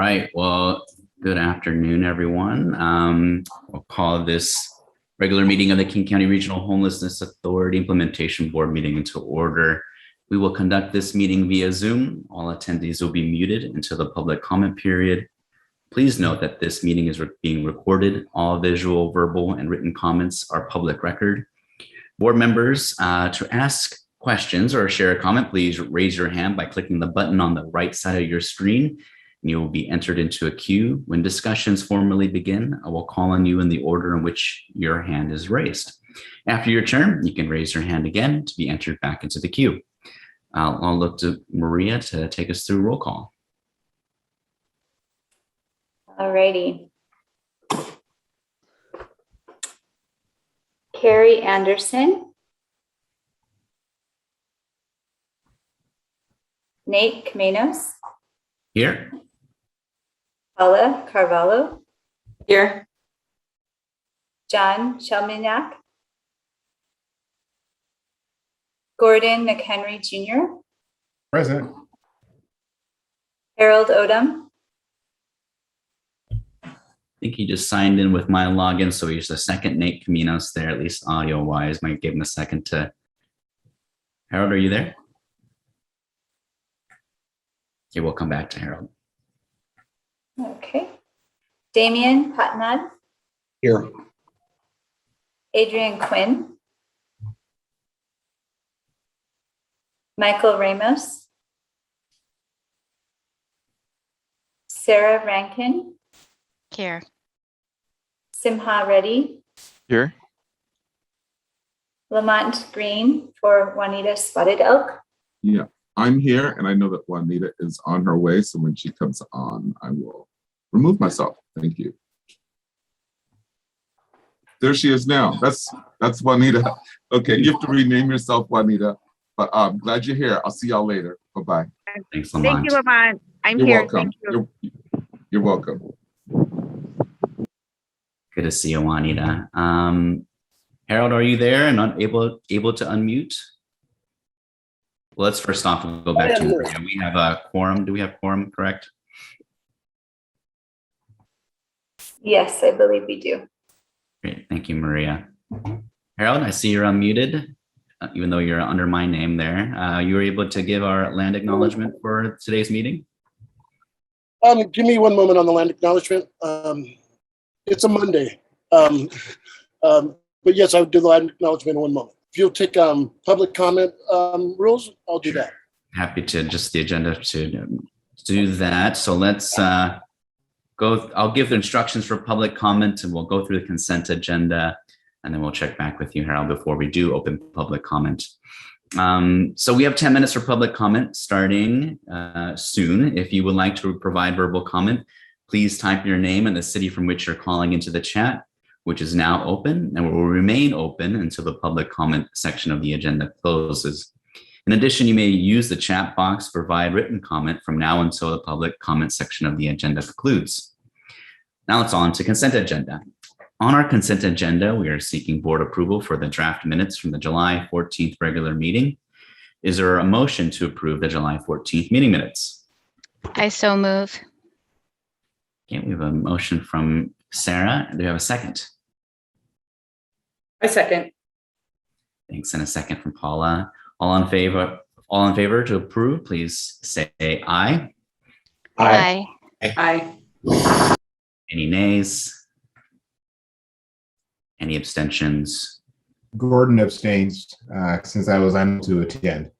right. Well, good afternoon, everyone. We'll call this regular meeting of the King County Regional Homelessness Authority Implementation Board meeting into order. We will conduct this meeting via Zoom. All attendees will be muted until the public comment period. Please note that this meeting is being recorded. All visual, verbal, and written comments are public record. Board members, to ask questions or share a comment, please raise your hand by clicking the button on the right side of your screen. And you will be entered into a queue. When discussions formally begin, I will call on you in the order in which your hand is raised. After your turn, you can raise your hand again to be entered back into the queue. I'll look to Maria to take us through roll call. All righty. Carrie Anderson. Nate Kamenos. Here. Paula Carvalho. Here. John Shelmaniak. Gordon McHenry Jr. Present. Harold Odom. I think he just signed in with my login, so he's the second Nate Kamenos there, at least audio-wise. Might give him a second to... Harold, are you there? Okay, we'll come back to Harold. Okay. Damian Patnad. Here. Adrian Quinn. Michael Ramos. Sarah Rankin. Here. Simha Reddy. Here. Lamont Green for Juanita Spotted Elk. Yeah, I'm here, and I know that Juanita is on her way, so when she comes on, I will remove myself. Thank you. There she is now. That's Juanita. Okay, you have to rename yourself Juanita, but I'm glad you're here. I'll see y'all later. Bye-bye. Thanks, Lamont. Thank you, Lamont. I'm You're here. welcome. Thank you. You're welcome. Good to see you, Juanita. Harold, are you there and able to unmute? Well, let's first off go back to Maria. We have a quorum. Do we have quorum, correct? Yes, I believe we do. Great, thank you, Maria. Harold, I see you're unmuted, even though you're under my name there. You were able to give our land acknowledgement for today's meeting? Give me one moment on the land acknowledgement. It's a Monday. But yes, I would do the land acknowledgement in 1 moment. If you'll take public comment rules, I'll do that. Happy to adjust the agenda to do that. So let's go. I'll give the instructions for public comment and we'll go through the consent agenda and then we'll check back with you, Harold, before we do open public comment. So we have 10 minutes for public comment starting soon. If you would like to provide verbal comment, please type your name and the city from which you're calling into the chat, which is now open and will remain open until the public comment section of the agenda closes. In addition, you may use the chat box to provide written comment from now until the public comment section of the agenda concludes. Now it's on to consent agenda. On our consent agenda, we are seeking board approval for the draft minutes from the July 14th regular meeting. Is there a motion to approve the July 14th meeting minutes? I so move. Okay, we have a motion from Sarah. Do we have a second? I second. Thanks, and a second from Paula. All in favor to approve, please say aye. Aye. Aye. Any nays? Any abstentions? Gordon abstains since I was unable to attend.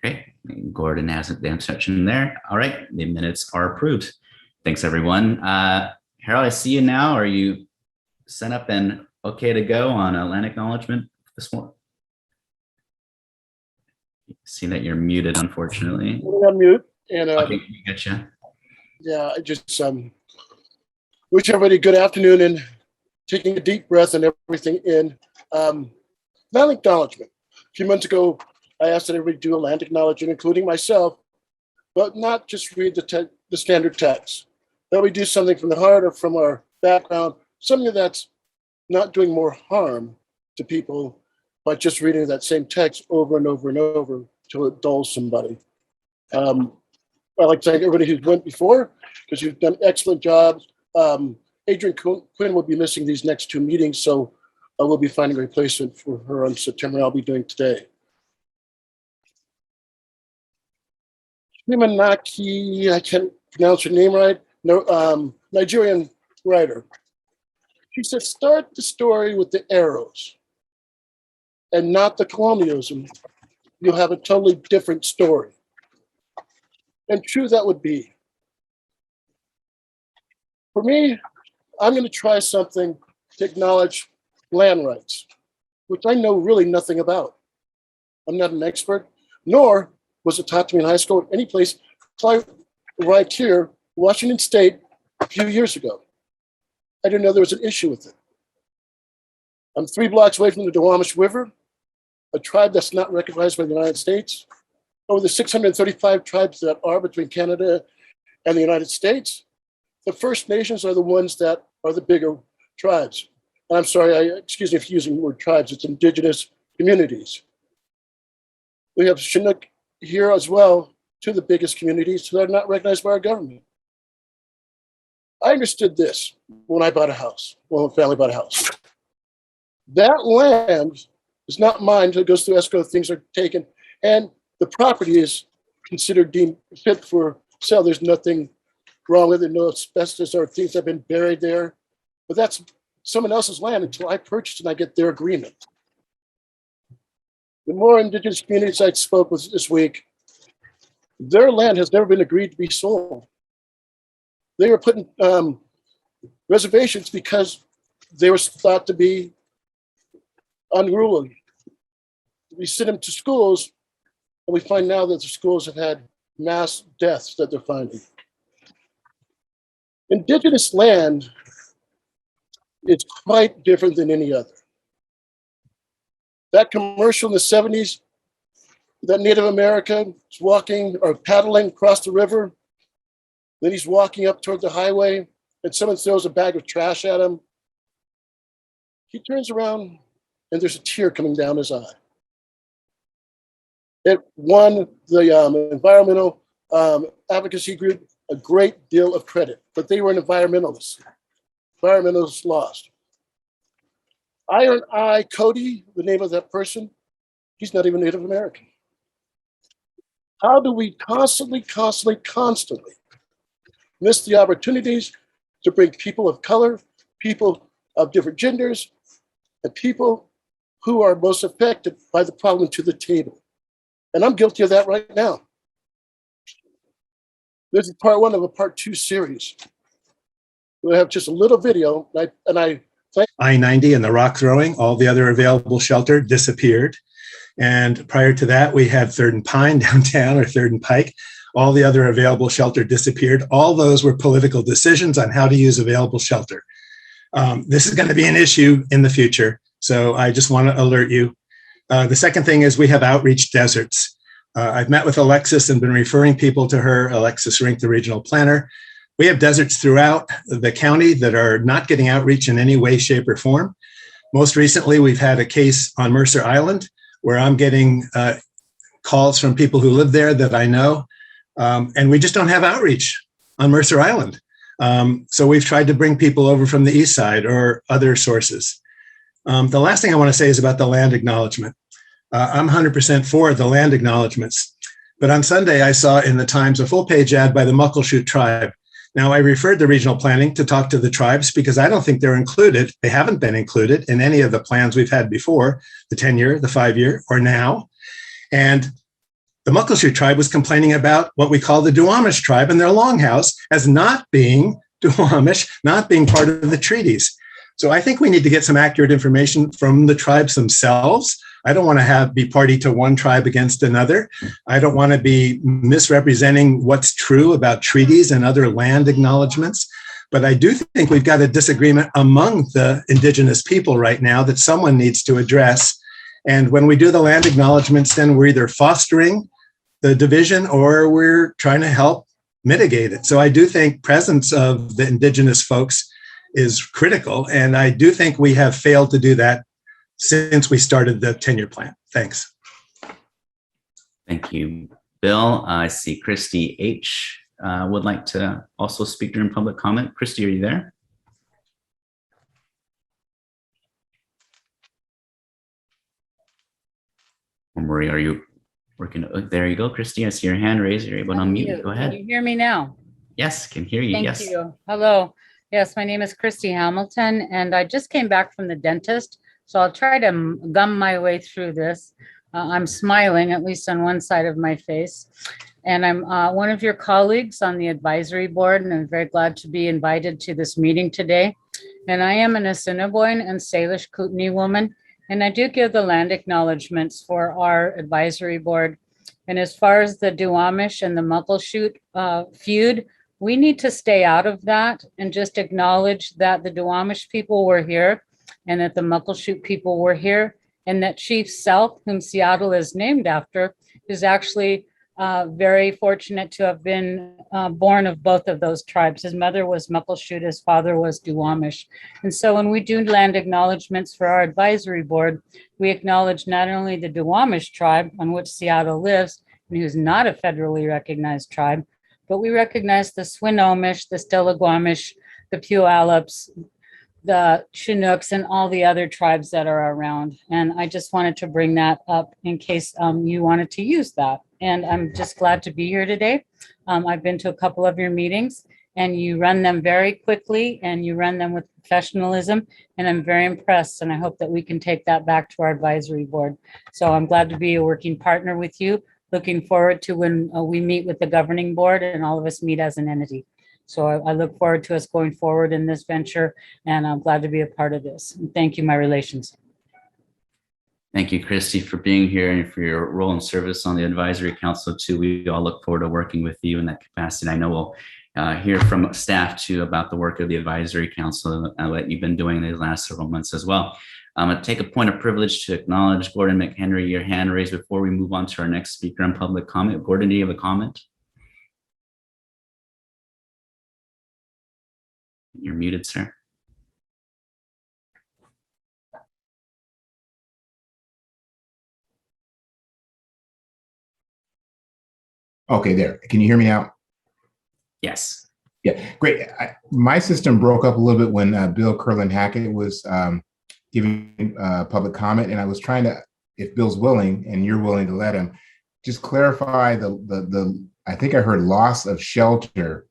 Okay, Gordon has the abstention there. All right, the minutes are approved. Thanks, everyone. Harold, I see you now. Are you set up and okay to go on a land acknowledgement this morning? See that you're muted, unfortunately. Unmute and Okay, we get you. yeah, I just wish everybody good afternoon and taking a deep breath and everything in. Land acknowledgement. A few months ago, I asked that everybody do a land acknowledgement, including myself, but not just read the standard text. That we do something from the heart or from our background, something that's not doing more harm to people by just reading that same text over and over and over till it dulls somebody. I'd like to thank everybody who went before because you've done excellent jobs. Adrian Quinn will be missing these next two meetings, so I will be finding a replacement for her on September. I'll be doing today. Himanaki, I can't pronounce her name right. No, Nigerian writer. She said, start the story with the arrows and not the colonialism. You'll have a totally different story. And true that would be. For me, I'm going to try something to acknowledge land rights, which I know really nothing about. I'm not an expert, nor was it taught to me in high school or any place. So I arrived here, Washington State, a few years ago. I didn't know there was an issue with it. I'm 3 blocks away from the Duwamish River, a tribe that's not recognized by the United States. Over the 635 tribes that are between Canada and the United States, the First Nations are the ones that are the bigger tribes. And I'm sorry, excuse me for using the word tribes, it's indigenous communities. We have Chinook here as well, two of the biggest communities that are not recognized by our government. I understood this when I bought a house, when my family bought a house. That land is not mine until it goes through escrow, things are taken, and the property is considered deemed fit for sale. There's nothing wrong with it, no asbestos or things that have been buried there, but that's someone else's land until I purchase and I get their agreement. The more indigenous communities I spoke with this week, their land has never been agreed to be sold. They were putting reservations because they were thought to be unruly. We send them to schools, and we find now that the schools have had mass deaths that they're finding. Indigenous land is quite different than any other. That commercial in the 70s, that Native American is walking or paddling across the river, then he's walking up toward the highway, and someone throws a bag of trash at him. He turns around, and there's a tear coming down his eye. It won the environmental advocacy group a great deal of credit, but they were an environmentalist. Environmentalists lost. Iron Eye Cody, the name of that person, he's not even Native American. How do we constantly miss the opportunities to bring people of color, people of different genders, and people who are most affected by the problem to the table? And I'm guilty of that right now. This is part 1 of a part 2 series. We'll have just a little video, and I thank I-90 and the rock throwing, all the other available shelter disappeared. And prior to that, we had 3rd and Pine downtown, or 3rd and Pike. All the other available shelter disappeared. All those were political decisions on how to use available shelter. This is going to be an issue in the future. So I just want to alert you. The second thing is we have outreach deserts. I've met with Alexis and been referring people to her, Alexis Rink, the regional planner. We have deserts throughout the county that are not getting outreach in any way, shape, or form. Most recently, we've had a case on Mercer Island where I'm getting calls from people who live there that I know, and we just don't have outreach on Mercer Island. So we've tried to bring people over from the east side or other sources. The last thing I want to say is about the land acknowledgement. I'm 100% for the land acknowledgements, but on Sunday I saw in the Times a full-page ad by the Muckleshoot tribe. Now, I referred to regional planning to talk to the tribes because I don't think they're included. They haven't been included in any of the plans we've had before, the 10-year, the 5-year, or now. And the Muckleshoot tribe was complaining about what we call the Duwamish tribe and their longhouse as not being Duwamish, not being part of the treaties. So I think we need to get some accurate information from the tribes themselves. I don't want to be party to one tribe against another. I don't want to be misrepresenting what's true about treaties and other land acknowledgements. But I do think we've got a disagreement among the indigenous people right now that someone needs to address. And when we do the land acknowledgements, then we're either fostering the division or we're trying to help mitigate it. So I do think presence of the indigenous folks is critical. And I do think we have failed to do that since we started the 10-year plan. Thanks. Thank you, Bill. I see Christy H. would like to also speak during public comment? Christy, are you there? Or Maria, are you working? Oh, there you go, Christy. I see your hand raised. You're able to unmute. Go ahead. Can you hear me now? Yes, can hear you. Thank Yes. you. Hello. Yes, my name is Christy Hamilton, and I just came back from the dentist, so I'll try to gum my way through this. I'm smiling, at least on one side of my face. And I'm one of your colleagues on the advisory board, and I'm very glad to be invited to this meeting today. And I am an Assiniboine and Salish Kootenai woman, and I do give the land acknowledgements for our advisory board. And as far as the Duwamish and the Muckleshoot feud, we need to stay out of that and just acknowledge that the Duwamish people were here and that the Muckleshoot people were here, and that Chief South, whom Seattle is named after, is actually very fortunate to have been born of both of those tribes. His mother was Muckleshoot, his father was Duwamish. And so when we do land acknowledgements for our advisory board, we acknowledge not only the Duwamish tribe on which Seattle lives, and who's not a federally recognized tribe, but we recognize the Swinomish, the Stillaguamish, the Puyallups, the Chinooks, and all the other tribes that are around. And I just wanted to bring that up in case you wanted to use that. And I'm just glad to be here today. I've been to a couple of your meetings, and you run them very quickly and you run them with professionalism. And I'm very impressed, and I hope that we can take that back to our advisory board. So I'm glad to be a working partner with you. Looking forward to when we meet with the governing board and all of us meet as an entity. So I look forward to us going forward in this venture, and I'm glad to be a part of this. And thank you, my relations. Thank you, Christy, for being here and for your role and service on the advisory council too. We all look forward to working with you in that capacity. I know we'll hear from staff too about the work of the advisory council and what you've been doing these last several months as well. I'm going to take a point of privilege to acknowledge Gordon McHenry, your hand raised before we move on to our next speaker on public comment. Gordon, do you have a comment? You're muted, sir. Okay, there. Can you hear me now? Yes. Yeah, great. My system broke up a little bit when Bill Curlin Hackett was giving public comment, and I was trying to, if Bill's willing and you're willing to let him, just clarify the I think I heard loss of shelter,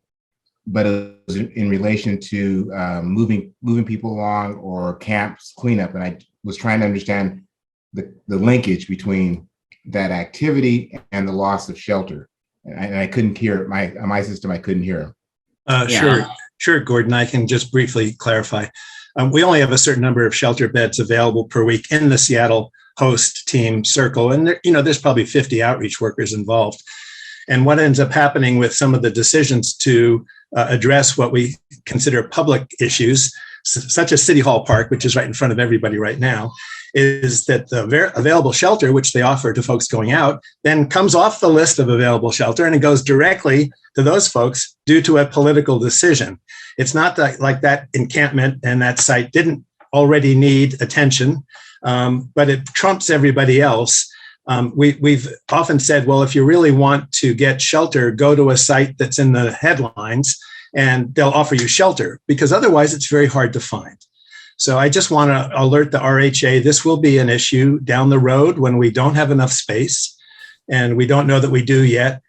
but it was in relation to moving people along or camps cleanup, and I was trying to understand the linkage between that activity and the loss of shelter, and I couldn't hear my system. I couldn't hear him. Sure, Gordon. I can just briefly clarify. We only have a certain number of shelter beds available per week in the Seattle host team circle, and there's probably 50 outreach workers involved. And what ends up happening with some of the decisions to address what we consider public issues, such as City Hall Park, which is right in front of everybody right now, is that the available shelter, which they offer to folks going out, then comes off the list of available shelter and it goes directly to those folks due to a political decision. It's not like that encampment and that site didn't already need attention, but it trumps everybody else. We've often said, well, if you really want to get shelter, go to a site that's in the headlines and they'll offer you shelter, because otherwise it's very hard to find. So I just want to alert the RHA, this will be an issue down the road when we don't have enough space, and we don't know that we do yet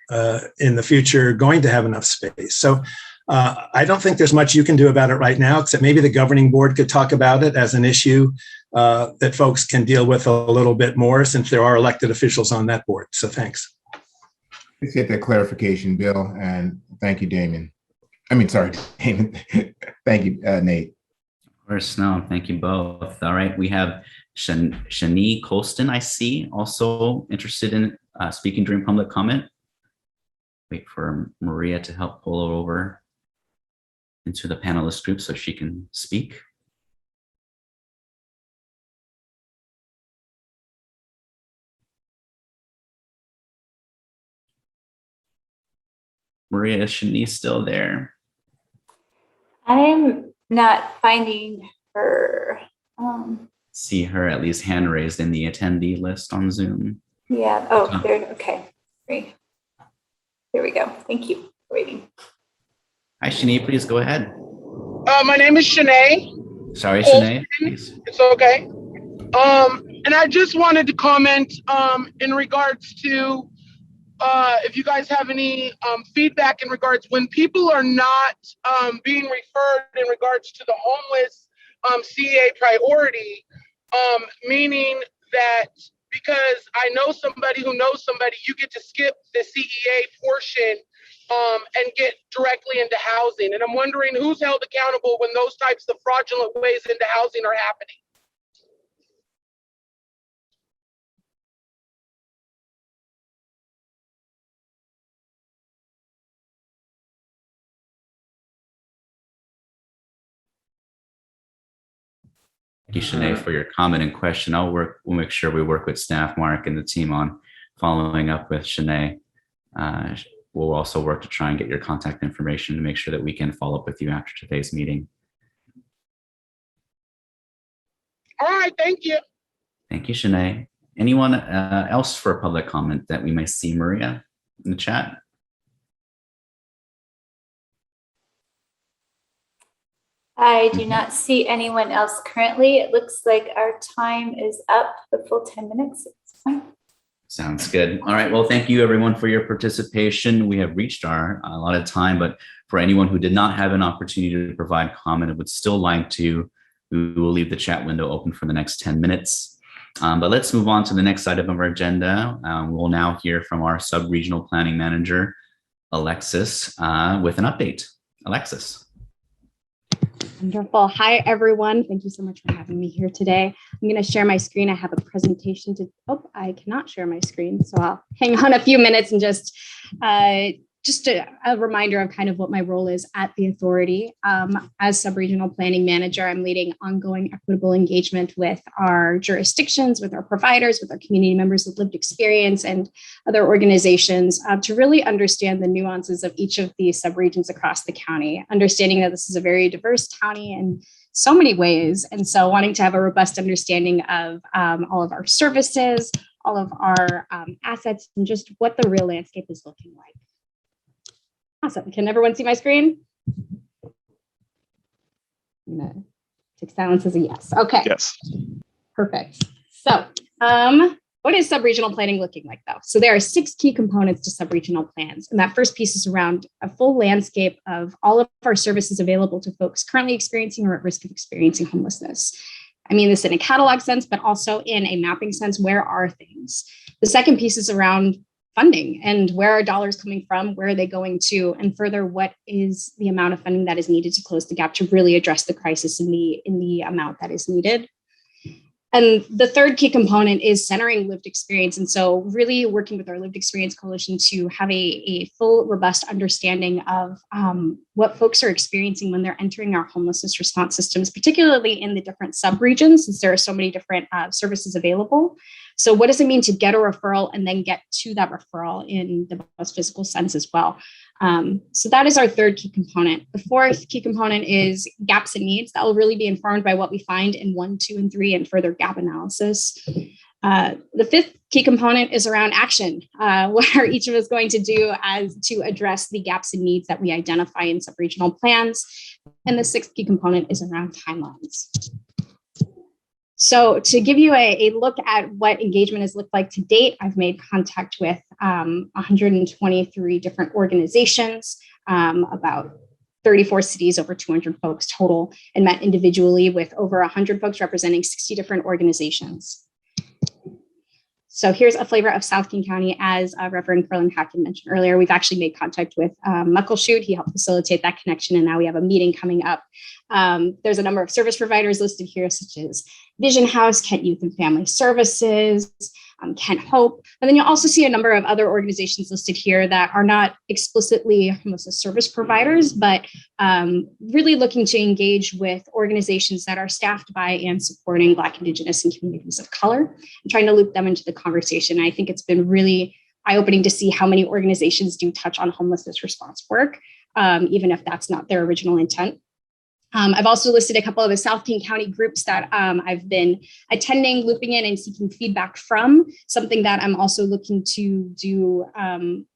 in the future going to have enough space. So I don't think there's much you can do about it right now, except maybe the governing board could talk about it as an issue that folks can deal with a little bit more, since there are elected officials on that board. So thanks. Appreciate that clarification, Bill, and thank you, Damon. Damon. Thank you, Nate. Of course, no, thank you both. All right, we have Shani Colston, I see, also interested in speaking during public comment. Wait for Maria to help pull her over into the panelist group so she can speak. Maria, is Shani still there? I'm not finding her. See her at least hand raised in the attendee list on Zoom. Yeah. Oh, there. Okay. Great. There we go. Thank you. waiting. Hi, Shanae, please go ahead. My name is Shanae. Sorry, Shanae, please. It's okay. And I just wanted to comment in regards to if you guys have any feedback in regards when people are not being referred in regards to the homeless CEA priority, meaning that because I know somebody who knows somebody, you get to skip the CEA portion and get directly into housing. And I'm wondering who's held accountable when those types of fraudulent ways into housing are happening. Thank you, Shanae, for your comment and question. We'll make sure we work with staff, Mark, and the team on following up with Shanae. We'll also work to try and get your contact information to make sure that we can follow up with you after today's meeting. All right, thank you. Thank you, Shanae. Anyone else for public comment that we may see, Maria, in the chat? I do not see anyone else currently. It looks like our time is up, the full 10 minutes. It's fine. Sounds good. All right. Well, thank you everyone for your participation. We have reached our allotted time, but for anyone who did not have an opportunity to provide comment and would still like to, we will leave the chat window open for the next 10 minutes. But let's move on to the next item of our agenda. We'll now hear from our sub-regional planning manager, Alexis, with an update. Alexis. Wonderful. Hi, everyone. Thank you so much for having me here today. I'm going to share my screen. I have a presentation to, I cannot share my screen. So I'll hang on a few minutes and just a reminder of kind of what my role is at the authority. As sub-regional planning manager, I'm leading ongoing equitable engagement with our jurisdictions, with our providers, with our community members with lived experience and other organizations to really understand the nuances of each of these subregions across the county, understanding that this is a very diverse county in so many ways. And so wanting to have a robust understanding of all of our services, all of our assets, and just what the real landscape is looking like. Awesome. Can everyone see my screen? I'm gonna take silence as a yes. Okay. Yes. Perfect. So what is sub-regional planning looking like though? So there are 6 key components to sub-regional plans. And that first piece is around a full landscape of all of our services available to folks currently experiencing or at risk of experiencing homelessness. I mean this in a catalog sense, but also in a mapping sense, where are things? The second piece is around funding and where are dollars coming from, where are they going to, and further, what is the amount of funding that is needed to close the gap to really address the crisis in the amount that is needed. And the third key component is centering lived experience. And so really working with our lived experience coalition to have a full, robust understanding of what folks are experiencing when they're entering our homelessness response systems, particularly in the different subregions, since there are so many different services available. So what does it mean to get a referral and then get to that referral in the most physical sense as well? So that is our third key component. The fourth key component is gaps and needs. That will really be informed by what we find in 1, 2, and 3 and further gap analysis. The fifth key component is around action. What are each of us going to do to address the gaps and needs that we identify in sub-regional plans? And the sixth key component is around timelines. So to give you a look at what engagement has looked like to date, I've made contact with 123 different organizations, about 34 cities, over 200 folks total, and met individually with over 100 folks representing 60 different organizations. So here's a flavor of South King County. As Reverend Carlin Hackett mentioned earlier, we've actually made contact with Muckleshoot. He helped facilitate that connection, and now we have a meeting coming up. There's a number of service providers listed here, such as Vision House, Kent Youth and Family Services, Kent Hope. And then you'll also see a number of other organizations listed here that are not explicitly homelessness service providers, but really looking to engage with organizations that are staffed by and supporting Black, Indigenous, and communities of color, and trying to loop them into the conversation. I think it's been really eye-opening to see how many organizations do touch on homelessness response work, even if that's not their original intent. I've also listed a couple of the South King County groups that I've been attending, looping in, and seeking feedback from. Something that I'm also looking to do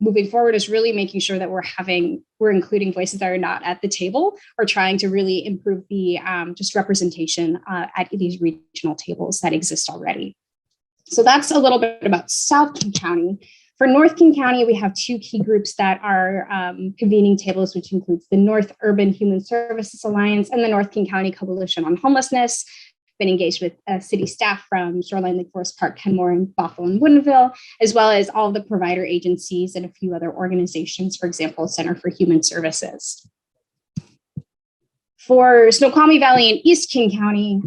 moving forward is really making sure that we're including voices that are not at the table, or trying to really improve the just representation at these regional tables that exist already. So that's a little bit about South King County. For North King County, we have two key groups that are convening tables, which includes the North Urban Human Services Alliance and the North King County Coalition on Homelessness. Been engaged with city staff from Shoreline, Lake Forest Park, Kenmore, and Bothell and Woodinville, as well as all the provider agencies and a few other organizations, for example, Center for Human Services. For Snoqualmie Valley and East King County,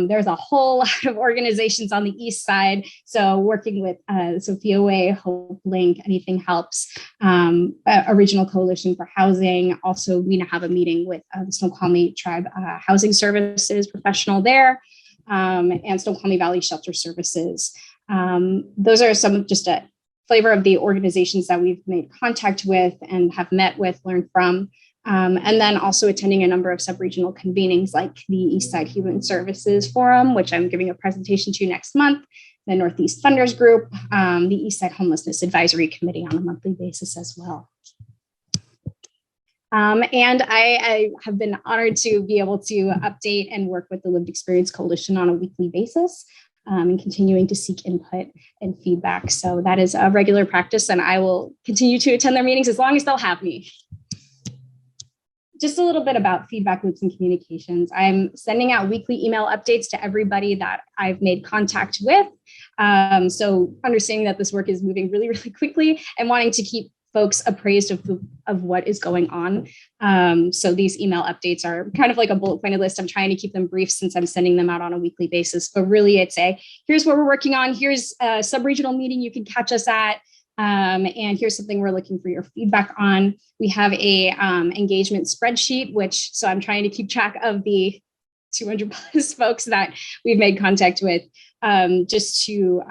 there's a whole lot of organizations on the east side. So working with Sophia Way, Hope Link, Anything Helps, a regional coalition for housing. Also, we now have a meeting with the Snoqualmie Tribe Housing Services professional there, and Snoqualmie Valley Shelter Services. Those are some just a flavor of the organizations that we've made contact with and have met with, learned from. And then also attending a number of sub-regional convenings like the East Side Human Services Forum, which I'm giving a presentation to next month, the Northeast Funders Group, the East Side Homelessness Advisory Committee on a monthly basis as well. And I have been honored to be able to update and work with the Lived Experience Coalition on a weekly basis, and continuing to seek input and feedback. So that is a regular practice, and I will continue to attend their meetings as long as they'll have me. Just a little bit about feedback loops and communications. I'm sending out weekly email updates to everybody that I've made contact with. So understanding that this work is moving really, really quickly and wanting to keep folks appraised of what is going on. So these email updates are kind of like a bullet pointed list. I'm trying to keep them brief since I'm sending them out on a weekly basis, but really it's here's what we're working on. Here's a sub-regional meeting you can catch us at. And here's something we're looking for your feedback on. We have a engagement spreadsheet, so I'm trying to keep track of the 200 plus folks that we've made contact with, just to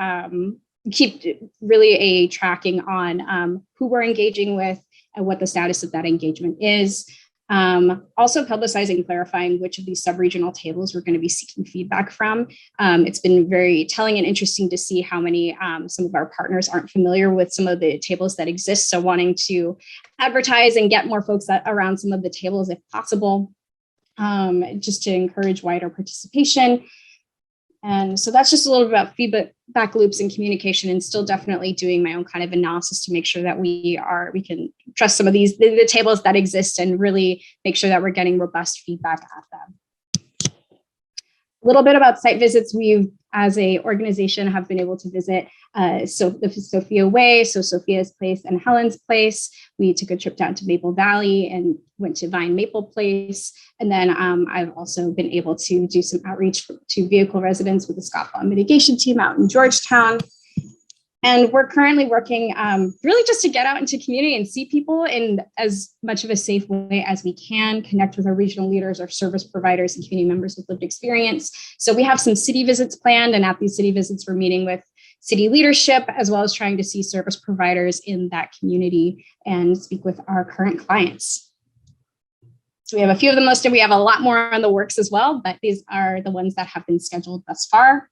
keep really a tracking on who we're engaging with and what the status of that engagement is. Also publicizing and clarifying which of these sub-regional tables we're going to be seeking feedback from. It's been very telling and interesting to see how many some of our partners aren't familiar with some of the tables that exist. So wanting to advertise and get more folks around some of the tables if possible, just to encourage wider participation. And so that's just a little bit about feedback loops and communication, and still definitely doing my own kind of analysis to make sure that we can trust some of the tables that exist and really make sure that we're getting robust feedback at them. A little bit about site visits. We've, as a organization, have been able to visit the Sophia Way, so Sophia's Place and Helen's Place. We took a trip down to Maple Valley and went to Vine Maple Place. And then I've also been able to do some outreach to vehicle residents with the scofflaw mitigation team out in Georgetown. And we're currently working really just to get out into community and see people in as much of a safe way as we can, connect with our regional leaders, our service providers, and community members with lived experience. So we have some city visits planned, and at these city visits, we're meeting with city leadership, as well as trying to see service providers in that community and speak with our current clients. So we have a few of them listed. We have a lot more on the works as well, but these are the ones that have been scheduled thus far.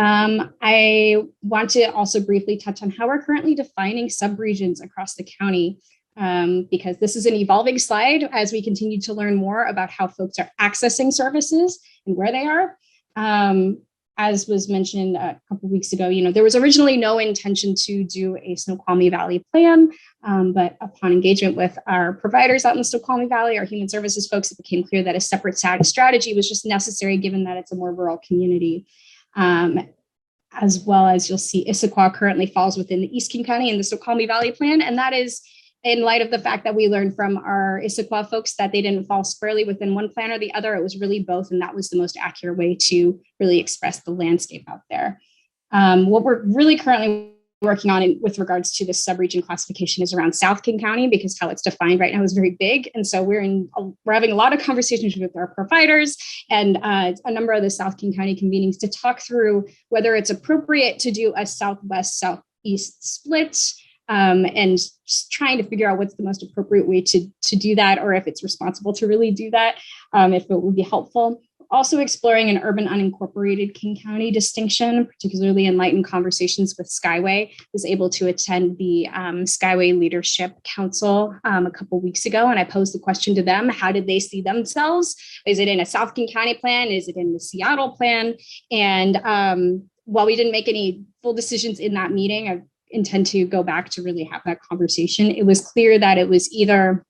I want to also briefly touch on how we're currently defining subregions across the county, because this is an evolving slide as we continue to learn more about how folks are accessing services and where they are. As was mentioned a couple of weeks ago, there was originally no intention to do a Snoqualmie Valley plan, but upon engagement with our providers out in the Snoqualmie Valley, our human services folks, it became clear that a separate strategy was just necessary given that it's a more rural community. As well as you'll see, Issaquah currently falls within the East King County and the Snoqualmie Valley plan, and that is in light of the fact that we learned from our Issaquah folks that they didn't fall squarely within one plan or the other. It was really both, and that was the most accurate way to really express the landscape out there. What we're really currently working on with regards to the subregion classification is around South King County, because how it's defined right now is very big. And so we're having a lot of conversations with our providers and a number of the South King County convenings to talk through whether it's appropriate to do a Southwest, Southeast split, and just trying to figure out what's the most appropriate way to do that, or if it's responsible to really do that, if it would be helpful. Also exploring an urban unincorporated King County distinction, particularly enlightened conversations with Skyway. Was able to attend the Skyway Leadership Council a couple weeks ago, and I posed the question to them: how did they see themselves? Is it in a South King County plan? Is it in the Seattle plan? And while we didn't make any full decisions in that meeting, I intend to go back to really have that conversation. It was clear that it was either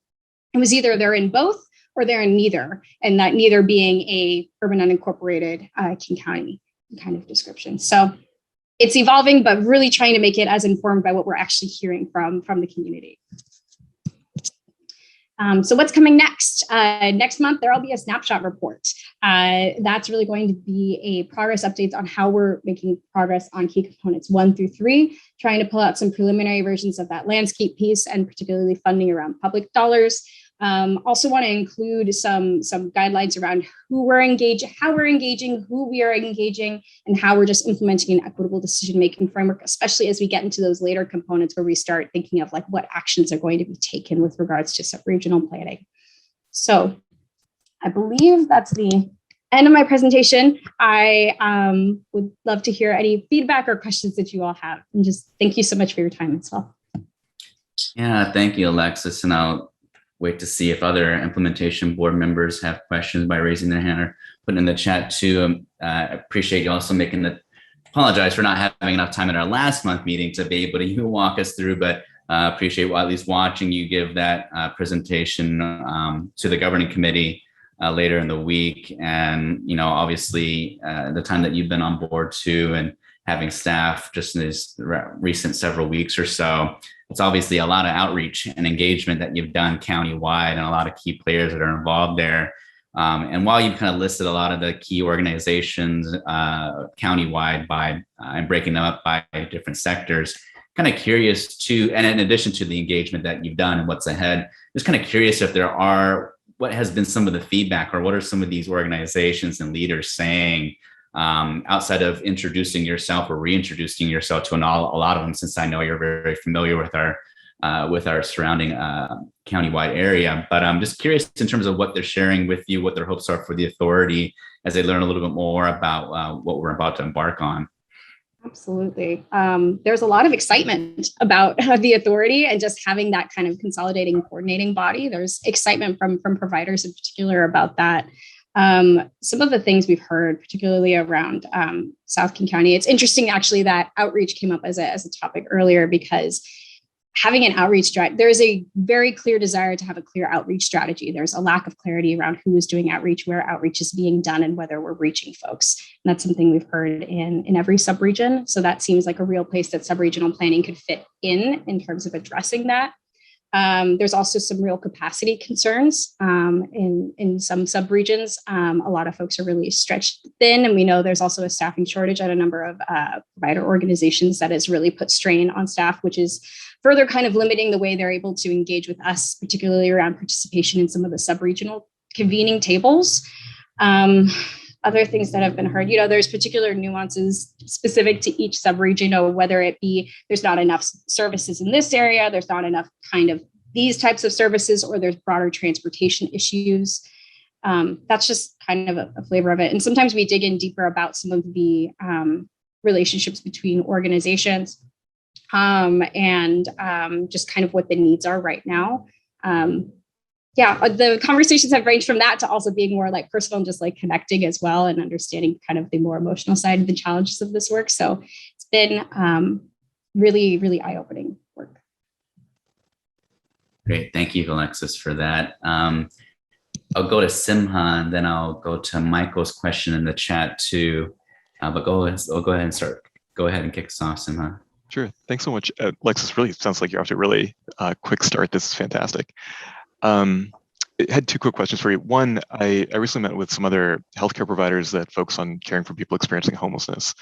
they're in both or they're in neither, and that neither being a urban unincorporated King County kind of description. So it's evolving, but really trying to make it as informed by what we're actually hearing from the community. So what's coming next? Next month, there'll be a snapshot report. That's really going to be a progress updates on how we're making progress on key components 1 through 3, trying to pull out some preliminary versions of that landscape piece and particularly funding around public dollars. Also want to include some guidelines around who we're engaging, how we're engaging, who we are engaging, and how we're just implementing an equitable decision-making framework, especially as we get into those later components where we start thinking of like what actions are going to be taken with regards to sub-regional planning. So I believe that's the end of my presentation. I would love to hear any feedback or questions that you all have. And just thank you so much for your time as well. Yeah, thank you, Alexis. And I'll wait to see if other implementation board members have questions by raising their hand or putting in the chat too. I appreciate you also apologize for not having enough time at our last month meeting to be able to walk us through, but appreciate at least watching you give that presentation to the governing committee later in the week. And, obviously the time that you've been on board too, and having staff just in these recent several weeks or so. It's obviously a lot of outreach and engagement that you've done countywide and a lot of key players that are involved there. And while you've kind of listed a lot of the key organizations countywide and breaking them up by different sectors, kind of curious too, and in addition to the engagement that you've done and what's ahead, just kind of curious if what has been some of the feedback, or what are some of these organizations and leaders saying outside of introducing yourself or reintroducing yourself to a lot of them, since I know you're very, very familiar with our surrounding countywide area. But I'm just curious in terms of what they're sharing with you, what their hopes are for the authority as they learn a little bit more about what we're about to embark on. Absolutely. There's a lot of excitement about the authority and just having that kind of consolidating, coordinating body. There's excitement from providers in particular about that. Some of the things we've heard, particularly around South King County, it's interesting actually that outreach came up as a topic earlier, because having an outreach strategy, there's a very clear desire to have a clear outreach strategy. There's a lack of clarity around who is doing outreach, where outreach is being done, and whether we're reaching folks. And that's something we've heard in every subregion. So that seems like a real place that subregional planning could fit in terms of addressing that. There's also some real capacity concerns in some subregions. A lot of folks are really stretched thin, and we know there's also a staffing shortage at a number of provider organizations that has really put strain on staff, which is further kind of limiting the way they're able to engage with us, particularly around participation in some of the subregional convening tables. Other things that have been heard, there's particular nuances specific to each subregion, whether it be there's not enough services in this area, there's not enough kind of these types of services, or there's broader transportation issues. That's just kind of a flavor of it. And sometimes we dig in deeper about some of the relationships between organizations and just kind of what the needs are right now. The conversations have ranged from that to also being more like personal and just like connecting as well, and understanding kind of the more emotional side of the challenges of this work. So it's been really, really eye-opening work. Great. Thank you, Alexis, for that. I'll go to Simha, and then I'll go to Michael's question in the chat too. But go ahead and start. Go ahead and kick us off, Simha. Sure. Thanks so much. Alexis, really sounds like you're off to a really quick start. This is fantastic. I had two quick questions for you. One, I recently met with some other healthcare providers that focus on caring for people experiencing homelessness.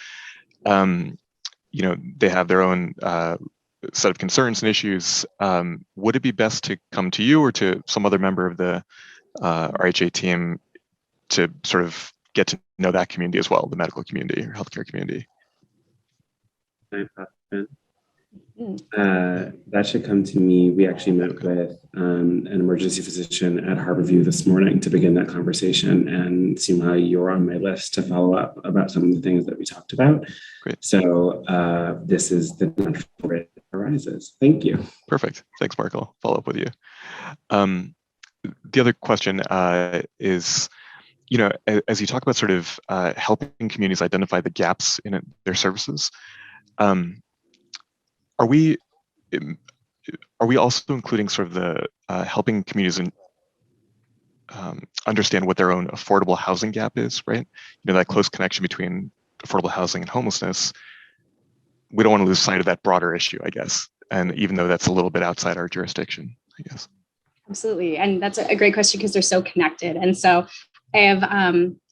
They have their own set of concerns and issues. Would it be best to come to you or to some other member of the RHA team to sort of get to know that community as well, the medical community or healthcare community? That should come to me. We actually met with an emergency physician at Harborview this morning to begin that conversation, and somehow you're on my list to follow up about some of the things that we talked about. Great. So this is the natural way it arises. Thank you. Perfect. Thanks, Mark. I'll follow up with you. The other question is, you know, as you talk about sort of helping communities identify the gaps in their services, are we also including sort of the helping communities understand what their own affordable housing gap is, right? You know, that close connection between affordable housing and homelessness. We don't want to lose sight of that broader issue, I guess. And even though that's a little bit outside our jurisdiction, I guess. Absolutely. And that's a great question because they're so connected. And so I have,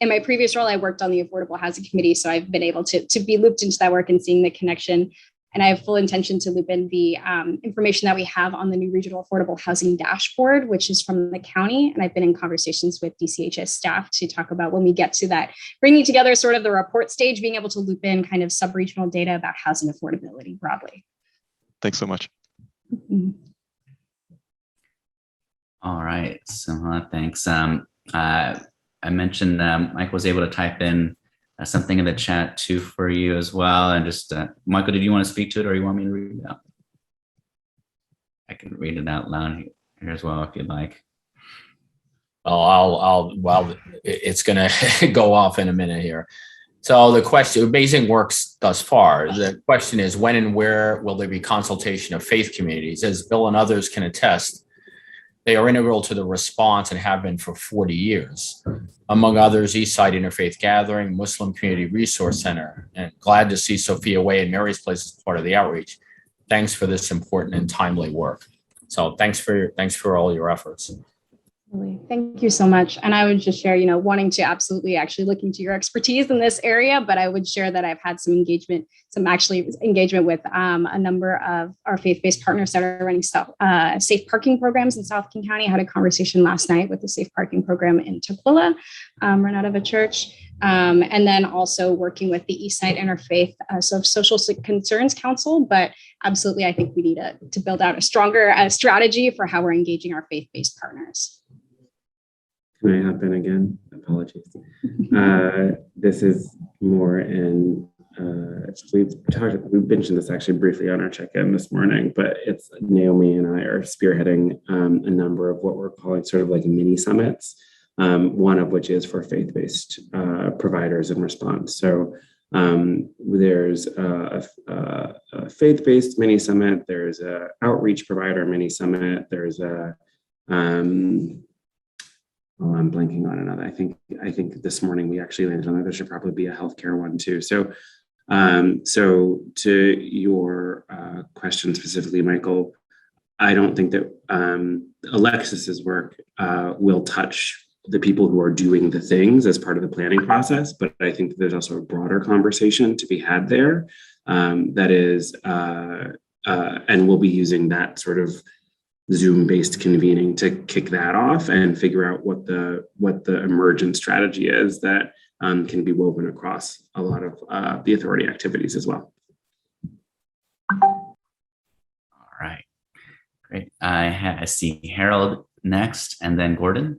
in my previous role, I worked on the Affordable Housing Committee. So I've been able to be looped into that work and seeing the connection. And I have full intention to loop in the information that we have on the new regional affordable housing dashboard, which is from the county. And I've been in conversations with DCHS staff to talk about when we get to that, bringing together sort of the report stage, being able to loop in kind of sub-regional data about housing affordability broadly. Thanks so much. Mm-hmm. All right, so thanks. I mentioned Mike was able to type in something in the chat too for you as well. And just, Michael, did you want to speak to it or you want me to read it out? I can read it out loud here as well if you'd like. Oh, well, it's going to go off in a minute here. So the question, amazing works thus far. The question is, when and where will there be consultation of faith communities? As Bill and others can attest, they are integral to the response and have been for 40 years. Among others, Eastside Interfaith Gathering, Muslim Community Resource Center, and glad to see Sophia Way and Mary's Place as part of the outreach. Thanks for this important and timely work. So thanks for all your efforts. Thank you so much. And I would just share, you know, wanting to absolutely actually look into your expertise in this area, but I would share that I've had some engagement with a number of our faith-based partners that are running safe parking programs in South King County. I had a conversation last night with the safe parking program in Tukwila, run out of a church. And then also working with the Eastside Interfaith Social Concerns Council. But absolutely, I think we need to build out a stronger strategy for how we're engaging our faith-based partners. Can I hop in again? Apologies. This is more in, we've mentioned this actually briefly on our check-in this morning, but it's Naomi and I are spearheading a number of what we're calling sort of like mini summits, one of which is for faith-based providers in response. So there's a faith-based mini summit, there's a outreach provider mini summit, there's a I'm blanking on another. I think this morning we actually landed on that. There should probably be a healthcare one too. So, so to your question specifically, Michael, I don't think that Alexis's work will touch the people who are doing the things as part of the planning process, but I think that there's also a broader conversation to be had there that is, and we'll be using that sort of Zoom-based convening to kick that off and figure out what the emergent strategy is that can be woven across a lot of the authority activities as well. All right, great. I see Harold next, and then Gordon.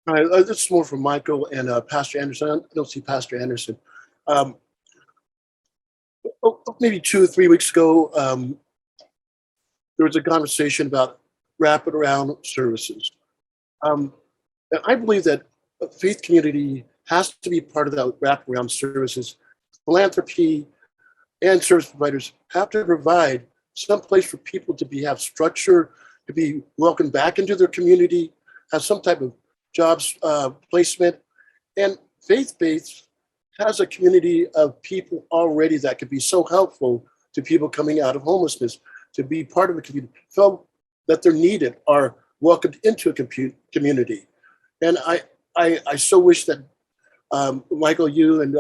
All right, this is more from Michael and Pastor Anderson. I don't see Pastor Anderson. Maybe 2 or 3 weeks ago, there was a conversation about rapid around services. And I believe that a faith community has to be part of that wraparound services. Philanthropy and service providers have to provide some place for people to have structure, to be welcomed back into their community, have some type of jobs placement. And faith-based has a community of people already that could be so helpful to people coming out of homelessness, to be part of a community, feel that they're needed, are welcomed into a community. And I so wish that Michael, you and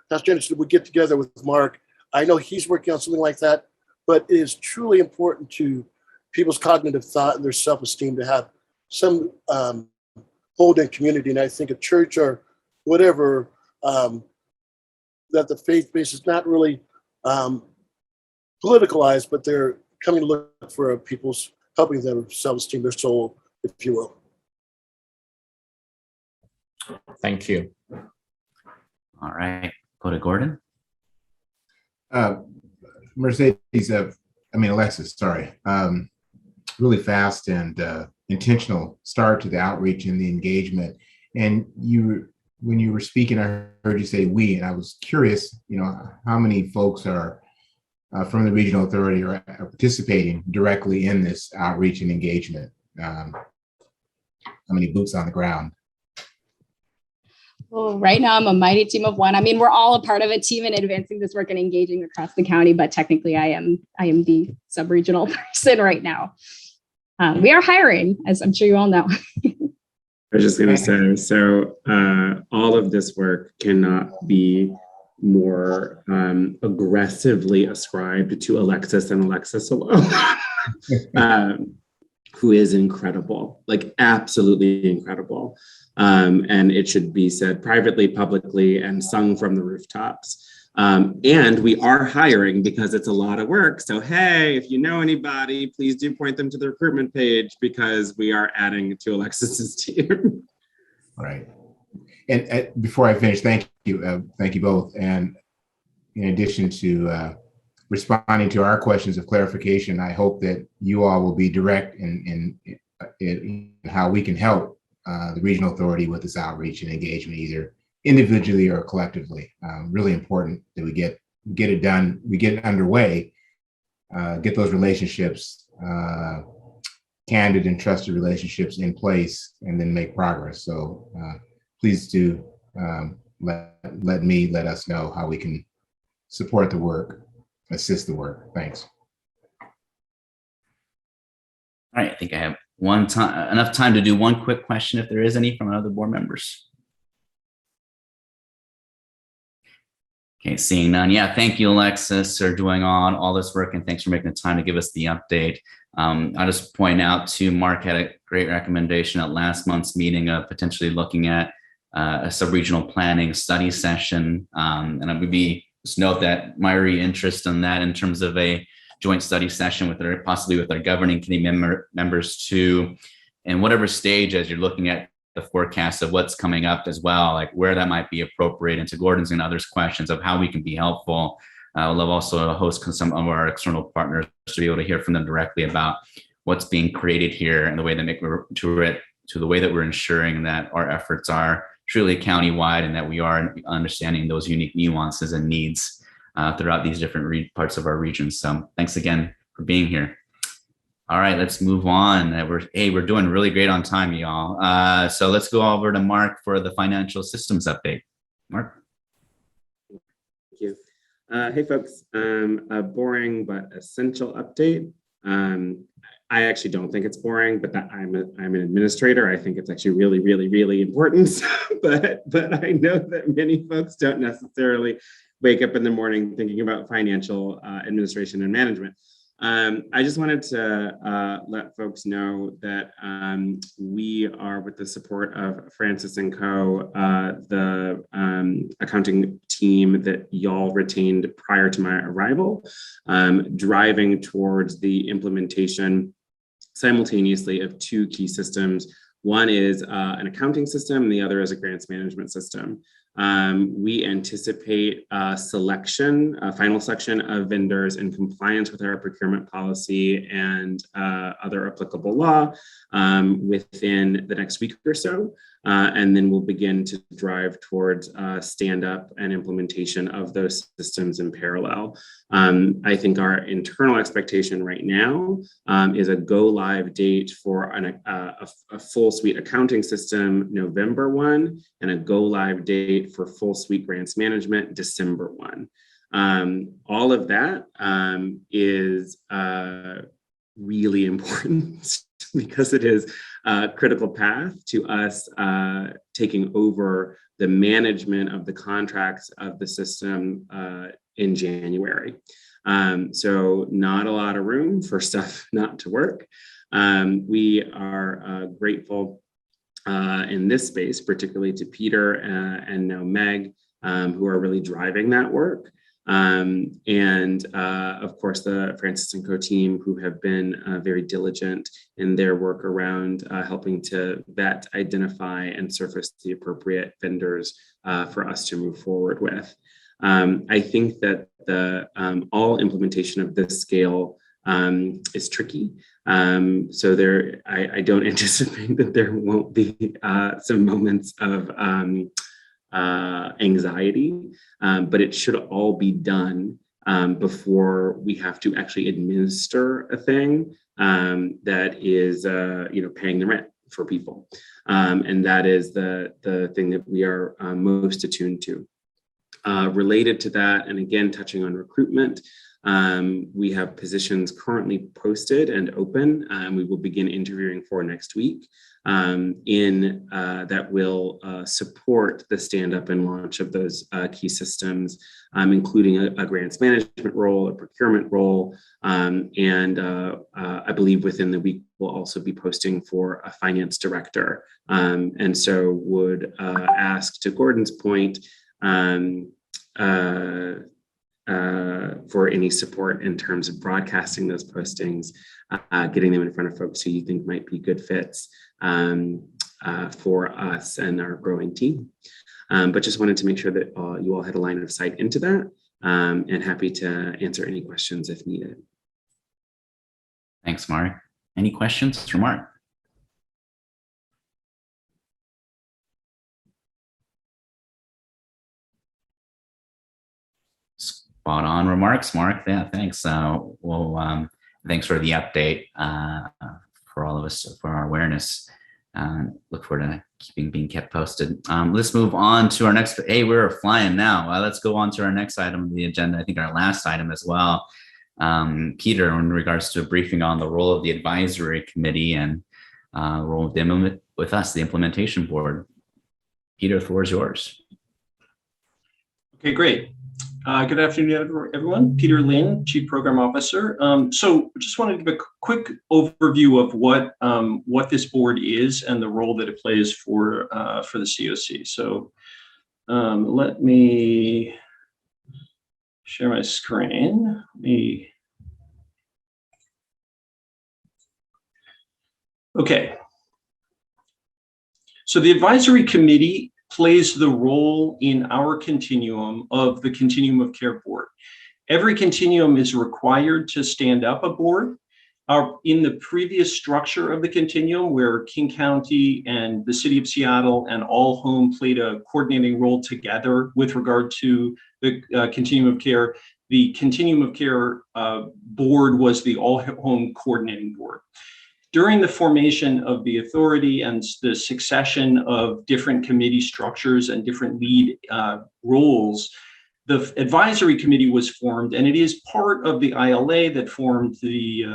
Pastor Anderson would get together with Mark. I know he's working on something like that, but it is truly important to people's cognitive thought and their self-esteem to have some hold in community. And I think a church or whatever, that the faith base is not really politicalized, but they're coming to look for people's helping them self-esteem their soul, if you will. Thank you. All right, go to Gordon. Alexis, sorry. Really fast and intentional start to the outreach and the engagement. And when you were speaking, I heard you say we, and I was curious, how many folks are from the regional authority are participating directly in this outreach and engagement? How many boots on the ground? Well, right now I'm a mighty team of one. I mean, we're all a part of a team in advancing this work and engaging across the county, but technically I am the sub-regional person right now. We are hiring, as I'm sure you all know. I was just going to say, so all of this work cannot be more aggressively ascribed to Alexis and Alexis alone, who is incredible, like absolutely incredible. And it should be said privately, publicly, and sung from the rooftops. And we are hiring because it's a lot of work. So, hey, if you know anybody, please do point them to the recruitment page because we are adding to Alexis's team. Right. And before I finish, thank you both. And in addition to responding to our questions of clarification, I hope that you all will be direct in how we can help the regional authority with this outreach and engagement, either individually or collectively. Really important that we get it done, we get it underway, get those relationships, candid and trusted relationships in place, and then make progress. So please do let us know how we can support the work, assist the work. Thanks. All right, I think I have enough time to do one quick question if there is any from other board members. Okay, seeing none. Yeah, thank you, Alexis, for doing all this work, and thanks for making the time to give us the update. I'll just point out too, Mark had a great recommendation at last month's meeting of potentially looking at a sub-regional planning study session. And I would just note that my interest in that in terms of a joint study session possibly with our governing committee members too, and whatever stage as you're looking at the forecast of what's coming up as well, like where that might be appropriate, and to Gordon's and others' questions of how we can be helpful. I would love also to host some of our external partners to be able to hear from them directly about what's being created here and the way that to the way that we're ensuring that our efforts are truly countywide and that we are understanding those unique nuances and needs throughout these different parts of our region. So thanks again for being here. All right, let's move on. We're doing really great on time, y'all. So let's go over to Mark for the financial systems update. Mark. Thank you. Hey, folks. A boring but essential update. I actually don't think it's boring, but I'm an administrator. I think it's actually really, really, really important. but I know that many folks don't necessarily wake up in the morning thinking about financial administration and management. I just wanted to let folks know that we are, with the support of Francis and Co., the accounting team that y'all retained prior to my arrival, driving towards the implementation simultaneously of two key systems. One is an accounting system, and the other is a grants management system. We anticipate final selection of vendors in compliance with our procurement policy and other applicable law within the next week or so. And then we'll begin to drive towards stand-up and implementation of those systems in parallel. I think our internal expectation right now is a go-live date for a full suite accounting system November 1, and a go-live date for full suite grants management December 1. All of that is really important because it is a critical path to us taking over the management of the contracts of the system in January. So not a lot of room for stuff not to work. We are grateful in this space, particularly to Peter and now Meg, who are really driving that work. Of course, the Francis and Co team, who have been very diligent in their work around helping to vet, identify, and surface the appropriate vendors for us to move forward with. I think that the all implementation of this scale is tricky. So I don't anticipate that there won't be some moments of anxiety, but it should all be done before we have to actually administer a thing that is, paying the rent for people. And that is the thing that we are most attuned to. Related to that, and again, touching on recruitment, we have positions currently posted and open, and we will begin interviewing for next week that will support the stand-up and launch of those key systems, including a grants management role, a procurement role, and I believe within the week we'll also be posting for a finance director. And so would ask, to Gordon's point, for any support in terms of broadcasting those postings, getting them in front of folks who you think might be good fits for us and our growing team. But just wanted to make sure that you all had a line of sight into that, and happy to answer any questions if needed. Thanks, Mark. Any questions for Mark? Spot on remarks, Mark. Yeah, thanks. Thanks for the update for all of us, for our awareness. Look forward to being kept posted. Let's move on to our next. Hey, we're flying now. Let's go on to our next item of the agenda. I think our last item as well. Peter, in regards to a briefing on the role of the advisory committee and role of the with us, the implementation board. Peter, the floor is yours. Okay, great. Good afternoon, everyone. Peter Lin, Chief Program Officer. So just wanted to give a quick overview of what this board is and the role that it plays for the COC. So let me share my screen. Okay. So the advisory committee plays the role in our continuum of the Continuum of Care board. Every continuum is required to stand up a board. In the previous structure of the continuum, where King County and the City of Seattle and All Home played a coordinating role together with regard to the Continuum of Care, the Continuum of Care board was the All Home coordinating board. During the formation of the authority and the succession of different committee structures and different lead roles, the advisory committee was formed, and it is part of the ILA that formed the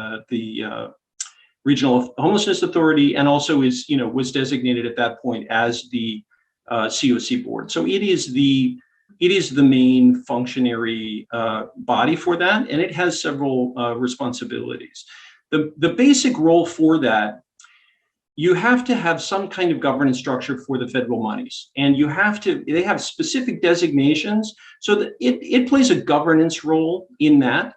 Regional Homelessness Authority, and also was designated at that point as the COC board. So it is the main functionary body for that, and it has several responsibilities. The basic role for that, you have to have some kind of governance structure for the federal monies, and they have specific designations so that it plays a governance role in that,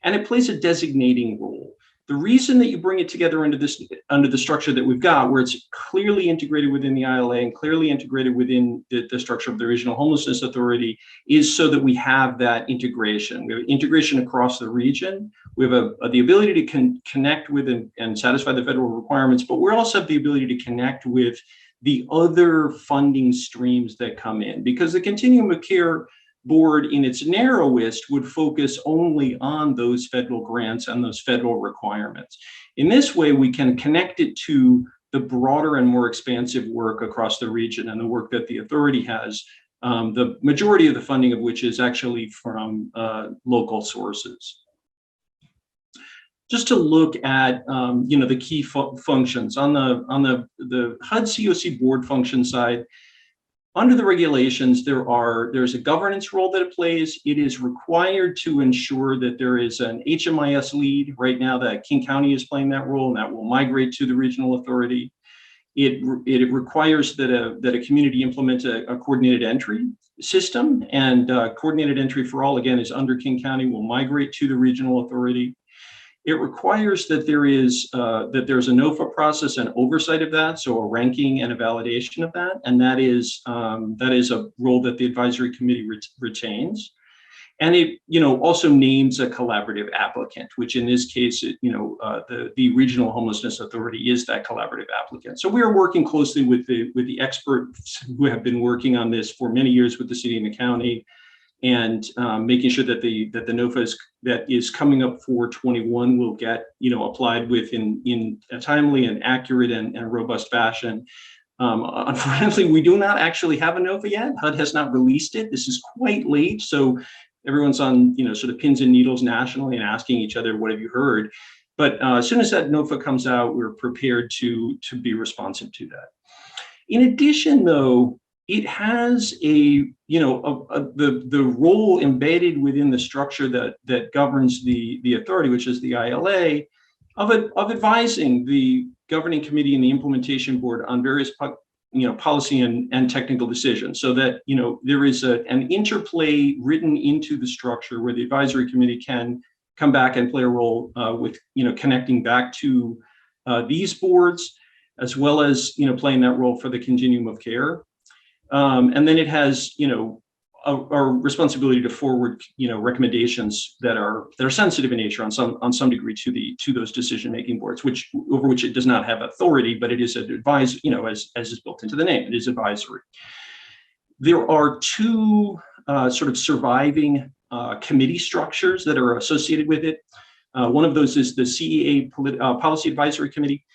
and it plays a designating role. The reason that you bring it together under the structure that we've got, where it's clearly integrated within the ILA and clearly integrated within the structure of the Regional Homelessness Authority, is so that we have that integration. We have integration across the region. We have the ability to connect with and satisfy the federal requirements, but we also have the ability to connect with the other funding streams that come in, because the Continuum of Care board in its narrowest would focus only on those federal grants and those federal requirements. In this way, we can connect it to the broader and more expansive work across the region and the work that the authority has, the majority of the funding of which is actually from local sources. Just to look at the key functions on the HUD COC board function side. Under the regulations, there's a governance role that it plays. It is required to ensure that there is an HMIS lead. Right now, that King County is playing that role, and that will migrate to the regional authority. It requires that a community implement a coordinated entry system, and coordinated entry for all, again, is under King County, will migrate to the regional authority. It requires that there's a NOFA process and oversight of that, so a ranking and a validation of that, and that is a role that the advisory committee retains. And it, also names a collaborative applicant, which in this case, the Regional Homelessness Authority is that collaborative applicant. So we are working closely with the experts who have been working on this for many years with the city and the county, and making sure that the NOFA that is coming up for 21 will get applied with in a timely and accurate and robust fashion. Unfortunately, we do not actually have a NOFA yet. HUD has not released it. This is quite late, so everyone's on sort of pins and needles nationally and asking each other, what have you heard? But as soon as that NOFA comes out, we're prepared to be responsive to that. In addition, though, it has the role embedded within the structure that governs the authority, which is the ILA, of advising the governing committee and the implementation board on various policy and technical decisions, so that there is an interplay written into the structure where the advisory committee can come back and play a role with connecting back to these boards, as well as playing that role for the continuum of care. And then it has a responsibility to forward recommendations that are sensitive in nature on some degree to those decision-making boards, over which it does not have authority, but it is an advisory, as is built into the name, it is advisory. There are two sort of surviving committee structures that are associated with it. One of those is the CEA Policy Advisory Committee.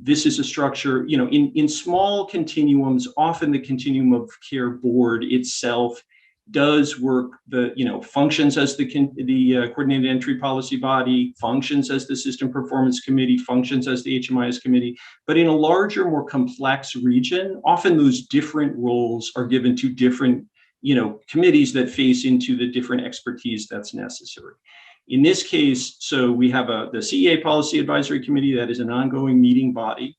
This is a structure, in small continuums, often the continuum of care board itself does work, functions as the coordinated entry policy body, functions as the system performance committee, functions as the HMIS committee. But in a larger, more complex region, often those different roles are given to different, committees that face into the different expertise that's necessary. In this case, so we have the CEA Policy Advisory Committee that is an ongoing meeting body,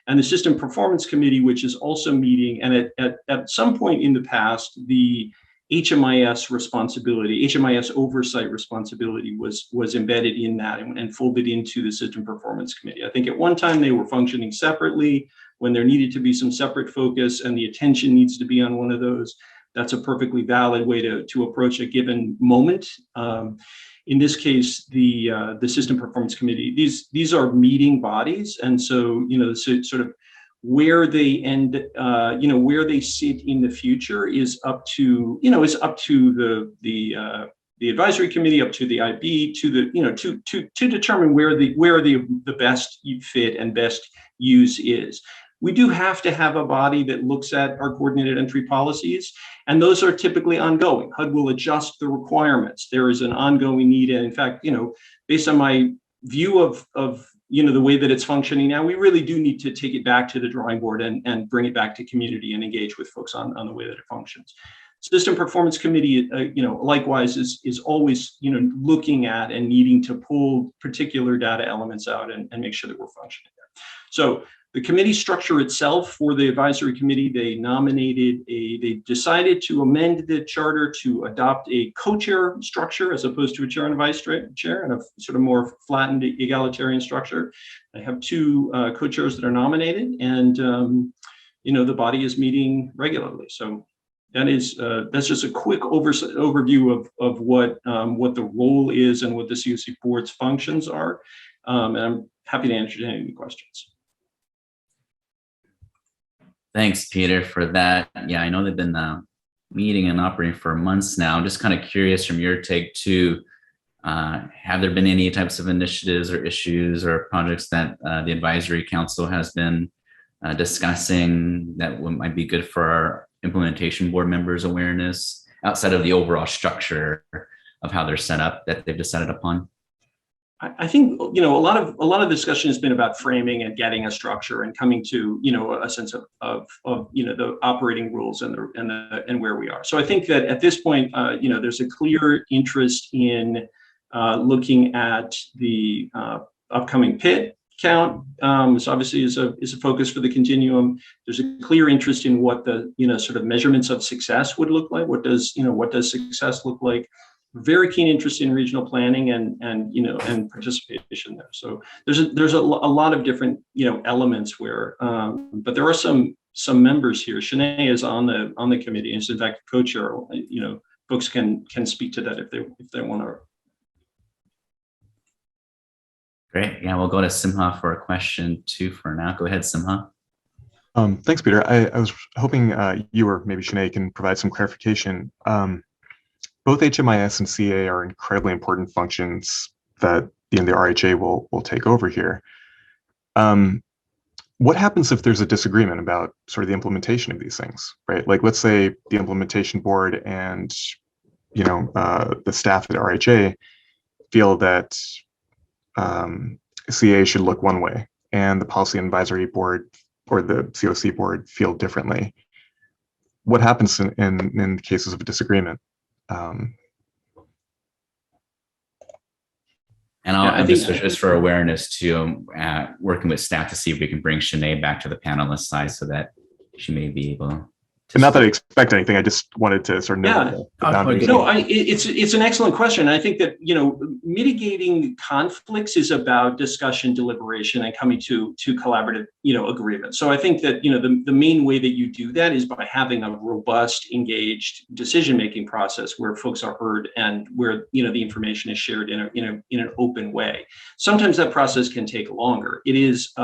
and the System Performance Committee, which is also meeting. And at some point in the past, the HMIS responsibility, HMIS oversight responsibility was embedded in that and folded into the System Performance Committee. I think at one time they were functioning separately when there needed to be some separate focus and the attention needs to be on one of those. That's a perfectly valid way to approach a given moment. In this case, the System Performance Committee, these are meeting bodies, and so sort of where they end, where they sit in the future is up to the advisory committee, up to the IB, to determine where the best fit and best use is. We do have to have a body that looks at our coordinated entry policies, and those are typically ongoing. HUD will adjust the requirements. There is an ongoing need, and in fact, based on my view of the way that it's functioning now, we really do need to take it back to the drawing board and bring it back to community and engage with folks on the way that it functions. System Performance Committee, likewise is always, looking at and needing to pull particular data elements out and make sure that we're functioning there. So the committee structure itself for the advisory committee, they decided to amend the charter to adopt a co-chair structure as opposed to a chair and a vice chair, and a sort of more flattened egalitarian structure. They have two co-chairs that are nominated, and the body is meeting regularly. So that's just a quick overview of what the role is and what the COC board's functions are. And I'm happy to answer any questions. Thanks, Peter, for that. Yeah, I know they've been meeting and operating for months now. I'm just kind of curious from your take too, have there been any types of initiatives or issues or projects that the advisory council has been discussing that might be good for our implementation board members' awareness outside of the overall structure of how they're set up that they've decided upon? I think a lot of discussion has been about framing and getting a structure and coming to a sense of the operating rules and where we are. So I think that at this point there's a clear interest in looking at the upcoming PIT count is obviously is a focus for the continuum. There's a clear interest in what the sort of measurements of success would look like. What does success look like? Very keen interest in regional planning and participation there. So there's a lot of different elements where, but there are some members here. Shanae is on the committee and is in fact co-chair. Folks can speak to that if they want to. Great. Yeah, we'll go to Simha for a question too for now. Go ahead, Simha. Thanks, Peter. I was hoping you or maybe Shanae can provide some clarification. Both HMIS and CA are incredibly important functions that the RHA will take over here. What happens if there's a disagreement about sort of the implementation of these things, right? Like, let's say the implementation board and the staff at RHA feel that CA should look one way, and the policy and advisory board or the COC board feel differently. What happens in cases of a disagreement? And I think just for awareness too, working with staff to see if we can bring Shanae back to the panelist side so that she may be able to. And not that I expect anything, I just wanted to sort of know. It's an excellent question. I think that mitigating conflicts is about discussion, deliberation, and coming to collaborative agreement. So I think that the main way that you do that is by having a robust, engaged decision-making process where folks are heard and where the information is shared in an open way. Sometimes that process can take longer. It is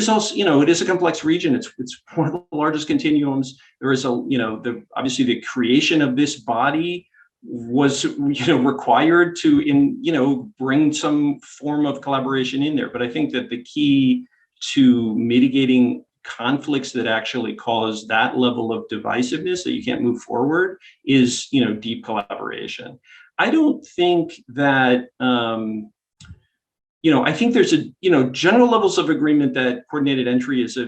also, it is a complex region. It's one of the largest continuums. There is obviously the creation of this body was, required to bring some form of collaboration in there. But I think that the key to mitigating conflicts that actually cause that level of divisiveness that you can't move forward is, deep collaboration. I don't think that, I think there's general levels of agreement that coordinated entry is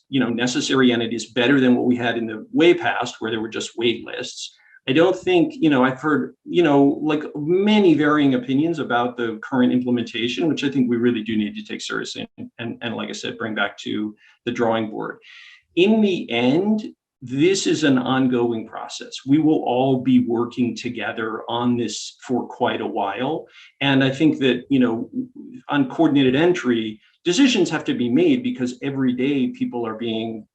necessary, and it is better than what we had in the way past where there were just wait lists. I don't think, I've heard, like many varying opinions about the current implementation, which I think we really do need to take seriously and like I said, bring back to the drawing board. In the end, this is an ongoing process. We will all be working together on this for quite a while. And I think that, on coordinated entry, decisions have to be made because every day people are being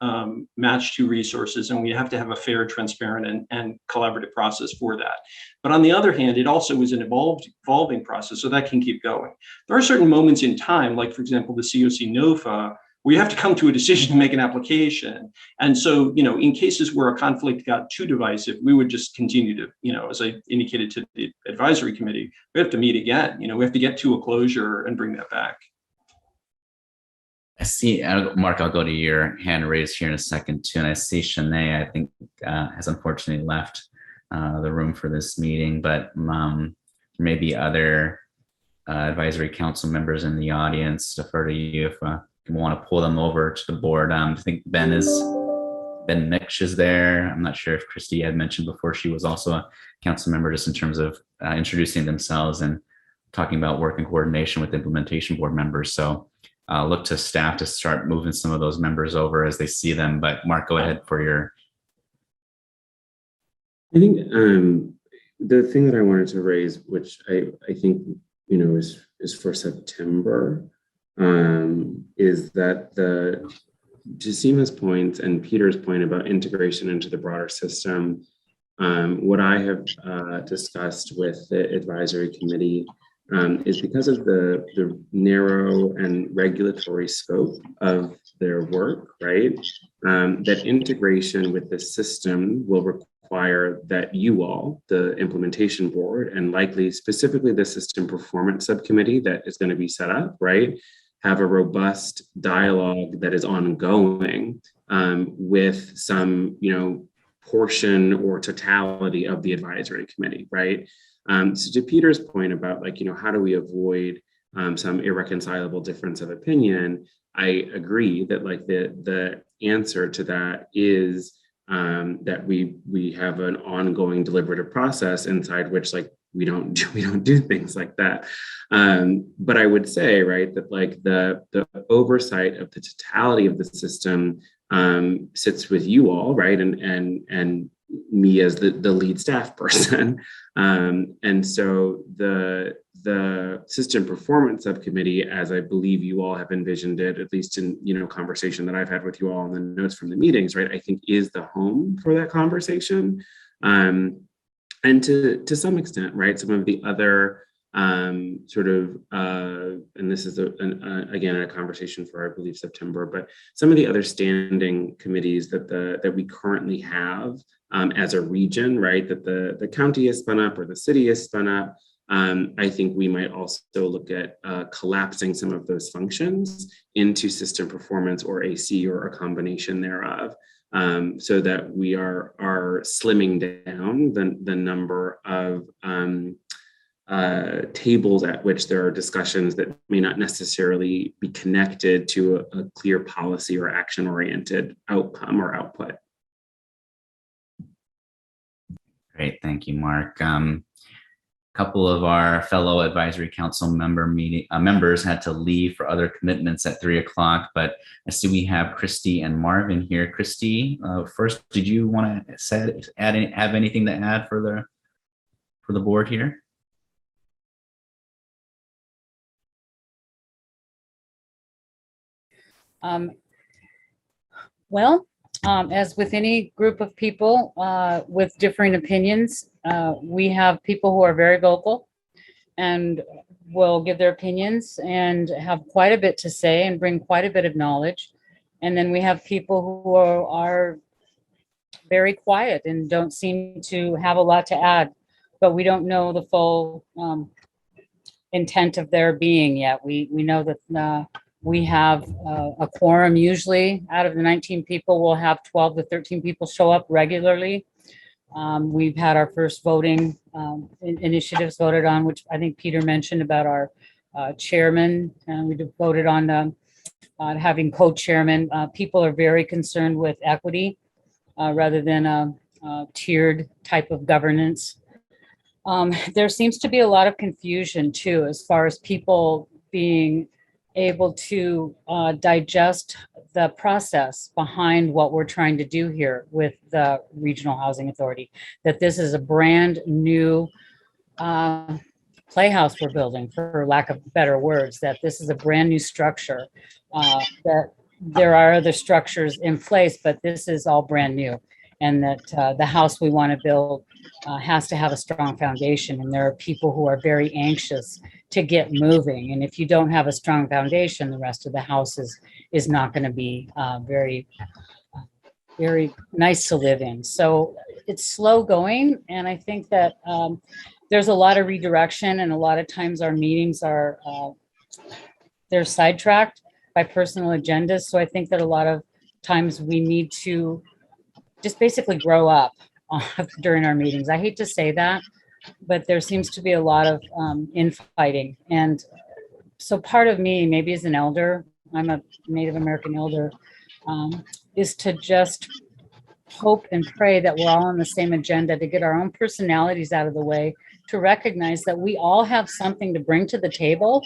matched to resources, and we have to have a fair, transparent, and collaborative process for that. But on the other hand, it also is an evolving process, so that can keep going. There are certain moments in time, like for example, the COC NOFA, where you have to come to a decision to make an application. And so, in cases where a conflict got too divisive, we would just continue to, as I indicated to the advisory committee, we have to meet again. We have to get to a closure and bring that back. I see, Mark, I'll go to your hand raised here in a second too. And I see Shanae, I think, has unfortunately left the room for this meeting, but there may be other advisory council members in the audience. Defer to you if you want to pull them over to the board. I think Ben Mitch is there. I'm not sure if Christy had mentioned before, she was also a council member, just in terms of introducing themselves and talking about work in coordination with implementation board members. So look to staff to start moving some of those members over as they see them. But Mark, go ahead for your. I think the thing that I wanted to raise, which I think, is for September, is that to Seema's point and Peter's point about integration into the broader system, what I have discussed with the advisory committee is because of the narrow and regulatory scope of their work, right? That integration with the system will require that you all, the implementation board, and likely specifically the system performance subcommittee that is going to be set up, right, have a robust dialogue that is ongoing with some, portion or totality of the advisory committee, right? So to Peter's point about how do we avoid some irreconcilable difference of opinion, I agree that the answer to that is that we have an ongoing deliberative process inside which we don't do things like that. But I would say, right, that like the oversight of the totality of the system sits with you all, right, and me as the lead staff person. And so the system performance subcommittee, as I believe you all have envisioned it, at least in conversation that I've had with you all and the notes from the meetings, right, I think is the home for that conversation. And to some extent, right, some of the other sort of, and this is again a conversation for I believe September, but some of the other standing committees that we currently have as a region, right, that the county has spun up or the city has spun up. I think we might also look at collapsing some of those functions into system performance or AC or a combination thereof. So that we are slimming down the number of tables at which there are discussions that may not necessarily be connected to a clear policy or action-oriented outcome or output. Great, thank you, Mark. Couple of our fellow advisory council members had to leave for other commitments at 3 o'clock, but I see we have Christy and Marvin here. Christy, first, did you want to have anything to add for the board here? As with any group of people with differing opinions, we have people who are very vocal and will give their opinions and have quite a bit to say and bring quite a bit of knowledge. And then we have people who are very quiet and don't seem to have a lot to add, but we don't know the full intent of their being yet. We know that we have a quorum. Usually out of the 19 people, we'll have 12 to 13 people show up regularly. We've had our first voting initiatives voted on, which I think Peter mentioned about our chairman. And we voted on having co-chairman. People are very concerned with equity rather than a tiered type of governance. There seems to be a lot of confusion too, as far as people being able to digest the process behind what we're trying to do here with the Regional Housing Authority, that this is a brand new playhouse we're building, for lack of better words, that this is a brand new structure, that there are other structures in place, but this is all brand new. And that the house we want to build has to have a strong foundation. And there are people who are very anxious to get moving. And if you don't have a strong foundation, the rest of the house is not going to be very nice to live in. So it's slow going. And I think that there's a lot of redirection, and a lot of times our meetings are, they're sidetracked by personal agendas. So I think that a lot of times we need to just basically grow up during our meetings. I hate to say that, but there seems to be a lot of infighting. And so part of me, maybe as an elder, I'm a Native American elder, is to just hope and pray that we're all on the same agenda, to get our own personalities out of the way, to recognize that we all have something to bring to the table.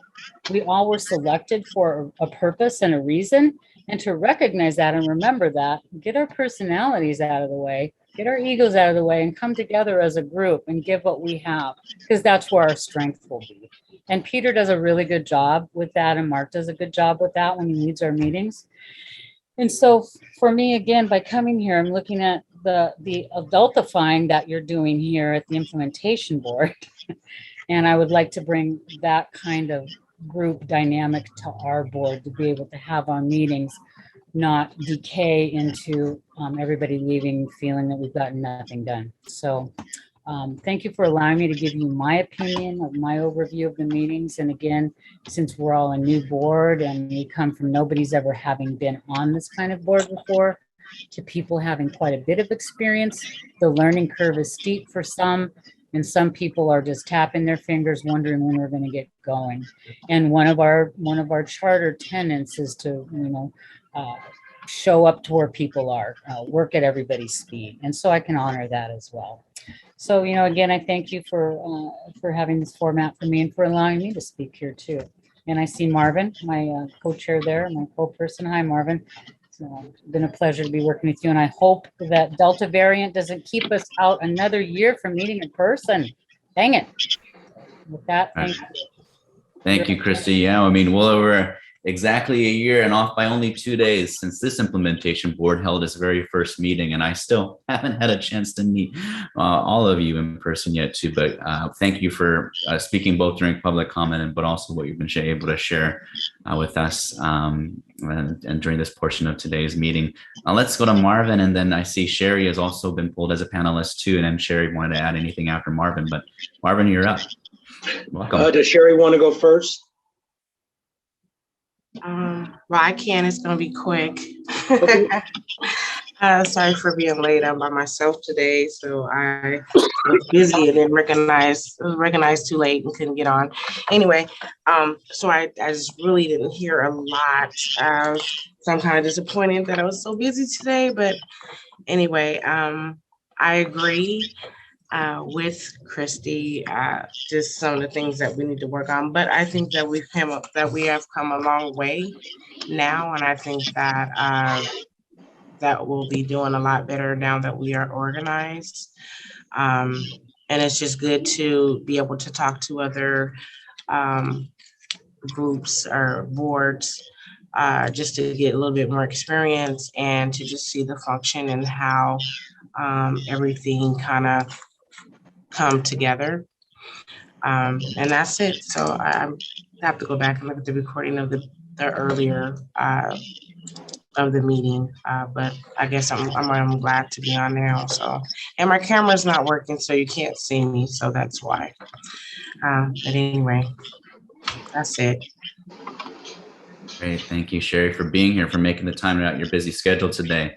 We all were selected for a purpose and a reason, and to recognize that and remember that, get our personalities out of the way, get our egos out of the way, and come together as a group and give what we have, because that's where our strength will be. And Peter does a really good job with that, and Mark does a good job with that when he leads our meetings. And so for me, again, by coming here, I'm looking at the adultifying that you're doing here at the implementation board. And I would like to bring that kind of group dynamic to our board, to be able to have our meetings not decay into everybody leaving feeling that we've gotten nothing done. So thank you for allowing me to give you my opinion of my overview of the meetings. And again, since we're all a new board and we come from nobody's ever having been on this kind of board before to people having quite a bit of experience, the learning curve is steep for some, and some people are just tapping their fingers wondering when we're going to get going. And one of our charter tenets is to, show up to where people are, work at everybody's speed. And so I can honor that as well. So, again, I thank you for having this format for me and for allowing me to speak here too. And I see Marvin, my co-chair there, my co-person. Hi, Marvin. It's been a pleasure to be working with you. And I hope that Delta variant doesn't keep us out another year from meeting in person. Dang it. With that, thank you. Thank you, Christy. Yeah, I mean, well over exactly a year and off by only 2 days since this implementation board held its very first meeting, and I still haven't had a chance to meet all of you in person yet too, but thank you for speaking both during public comment but also what you've been able to share with us and during this portion of today's meeting. Let's go to Marvin, and then I see Sherry has also been pulled as a panelist too, and then Sherry wanted to add anything after Marvin, but Marvin, you're up. Welcome. Does Sherry want to go first? Well, I can. It's going to be quick. Sorry for being late. I'm by myself today, so I was busy and then recognized too late and couldn't get on. Anyway, so I just really didn't hear a lot. So I'm kind of disappointed that I was so busy today. But anyway, I agree with Christy, just some of the things that we need to work on. But I think that we have come a long way now, and I think that that we'll be doing a lot better now that we are organized. And it's just good to be able to talk to other groups or boards, just to get a little bit more experience and to just see the function and how everything kind of come together. And that's it. So I have to go back and look at the recording of the earlier of the meeting, but I guess I'm glad to be on now. So, and my camera's not working, so you can't see me, so that's why. But anyway, that's it. Great, thank you, Sherry, for being here, for making the time out your busy schedule today.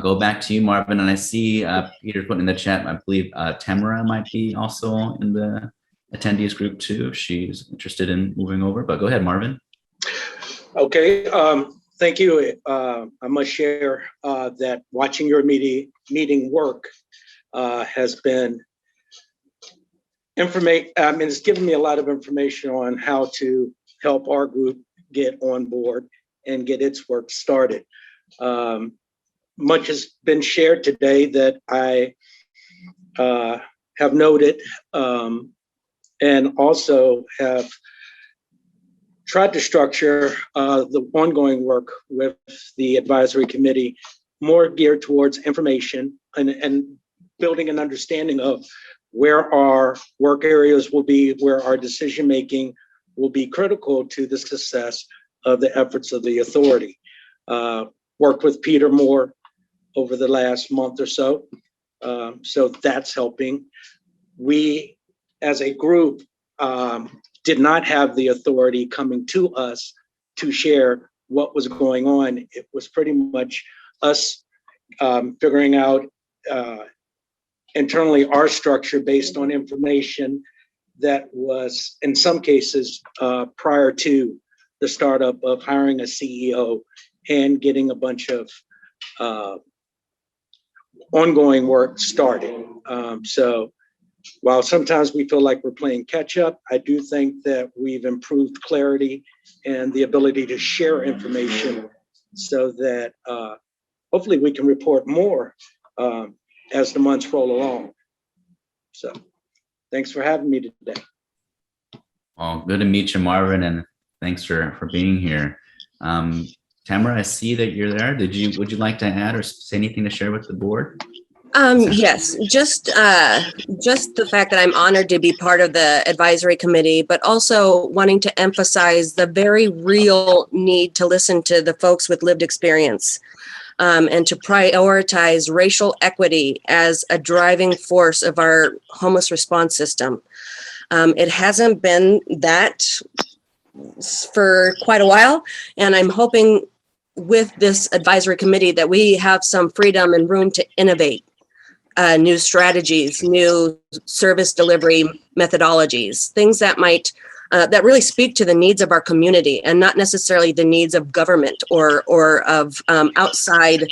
Go back to you, Marvin, and I see Peter putting in the chat, I believe Tamara might be also in the attendees group too, if she's interested in moving over, but go ahead, Marvin. Okay, thank you. I must share that watching your meeting work has been it's given me a lot of information on how to help our group get on board and get its work started. Much has been shared today that I have noted and also have tried to structure the ongoing work with the advisory committee more geared towards information and building an understanding of where our work areas will be, where our decision-making will be critical to the success of the efforts of the authority. Worked with Peter more over the last month or so. So that's helping. We, as a group, did not have the authority coming to us to share what was going on. It was pretty much us figuring out internally our structure based on information that was, in some cases, prior to the startup of hiring a CEO and getting a bunch of ongoing work started. So while sometimes we feel like we're playing catch up, I do think that we've improved clarity and the ability to share information so that hopefully we can report more as the months roll along. So thanks for having me today. Well, good to meet you, Marvin, and thanks for being here. Tamara, I see that you're there. Would you like to add or say anything to share with the board? Yes, just the fact that I'm honored to be part of the advisory committee, but also wanting to emphasize the very real need to listen to the folks with lived experience and to prioritize racial equity as a driving force of our homeless response system. It hasn't been that for quite a while, and I'm hoping with this advisory committee that we have some freedom and room to innovate new strategies, new service delivery methodologies, things that might that really speak to the needs of our community and not necessarily the needs of government or of outside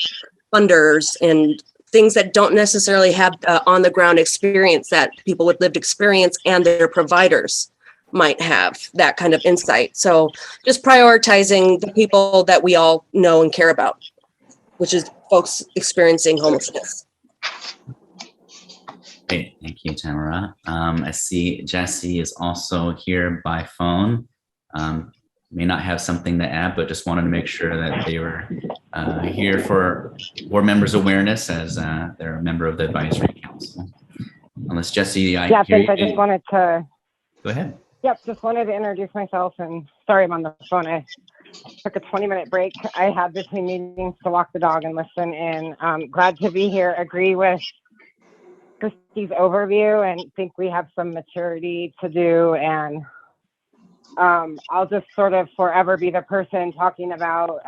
funders and things that don't necessarily have on the ground experience that people with lived experience and their providers might have that kind of insight. So just prioritizing the people that we all know and care about, which is folks experiencing homelessness. Great, thank you, Tamara. I see Jesse is also here by phone. May not have something to add, but just wanted to make sure that they were here for board members' awareness as they're a member of the advisory council. Unless Jesse, I hear you. I just wanted to. Go ahead. Yep, just wanted to introduce myself, and sorry I'm on the phone. I took a 20-minute break I had between meetings to walk the dog and listen, and glad to be here. Agree with Christy's overview and think we have some maturity to do, and I'll just sort of forever be the person talking about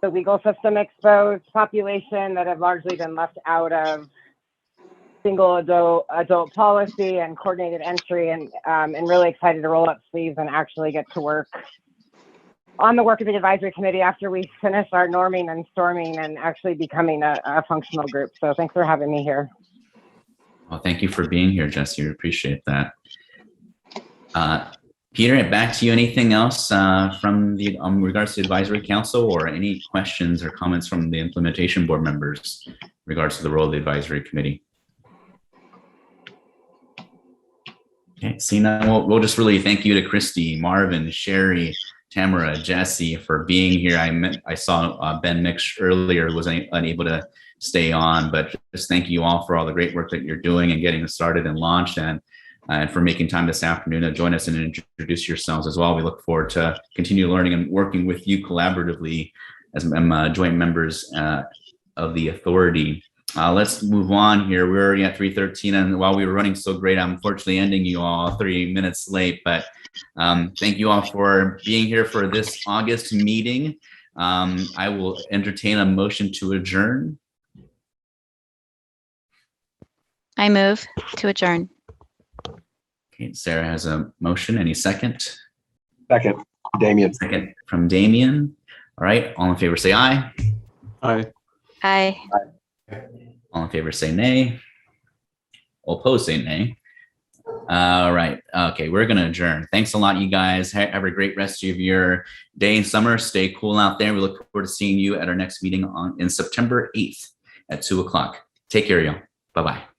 the legal system exposed population that have largely been left out of single adult policy and coordinated entry, and really excited to roll up sleeves and actually get to work on the work of the advisory committee after we finish our norming and storming and actually becoming a functional group. So thanks for having me here. Well, thank you for being here, Jesse. We appreciate that. Peter, back to you. Anything else from the regards to the advisory council, or any questions or comments from the implementation board members in regards to the role of the advisory committee? Okay, Sina, we'll just really thank you to Christy, Marvin, Sherry, Tamara, Jesse for being here. I saw Ben Mix earlier was unable to stay on, but just thank you all for all the great work that you're doing and getting started and launched, and for making time this afternoon to join us and introduce yourselves as well. We look forward to continue learning and working with you collaboratively as joint members of the authority. Let's move on here. We're already at 3:13, and while we were running so great, I'm unfortunately ending you all 3 minutes late, but thank you all for being here for this August meeting. I will entertain a motion to adjourn. I move to adjourn. Okay, Sarah has a motion. Any second? Second, Damien. Second from Damien. All right, all in favor say aye. Aye. Aye. All in favor say nay. All opposed say nay. All right, okay, we're gonna adjourn. Thanks a lot, you guys. Have a great rest of your day and summer. Stay cool out there. We look forward to seeing you at our next meeting in September 8th at 2 o'clock. Take care, y'all. Bye-bye.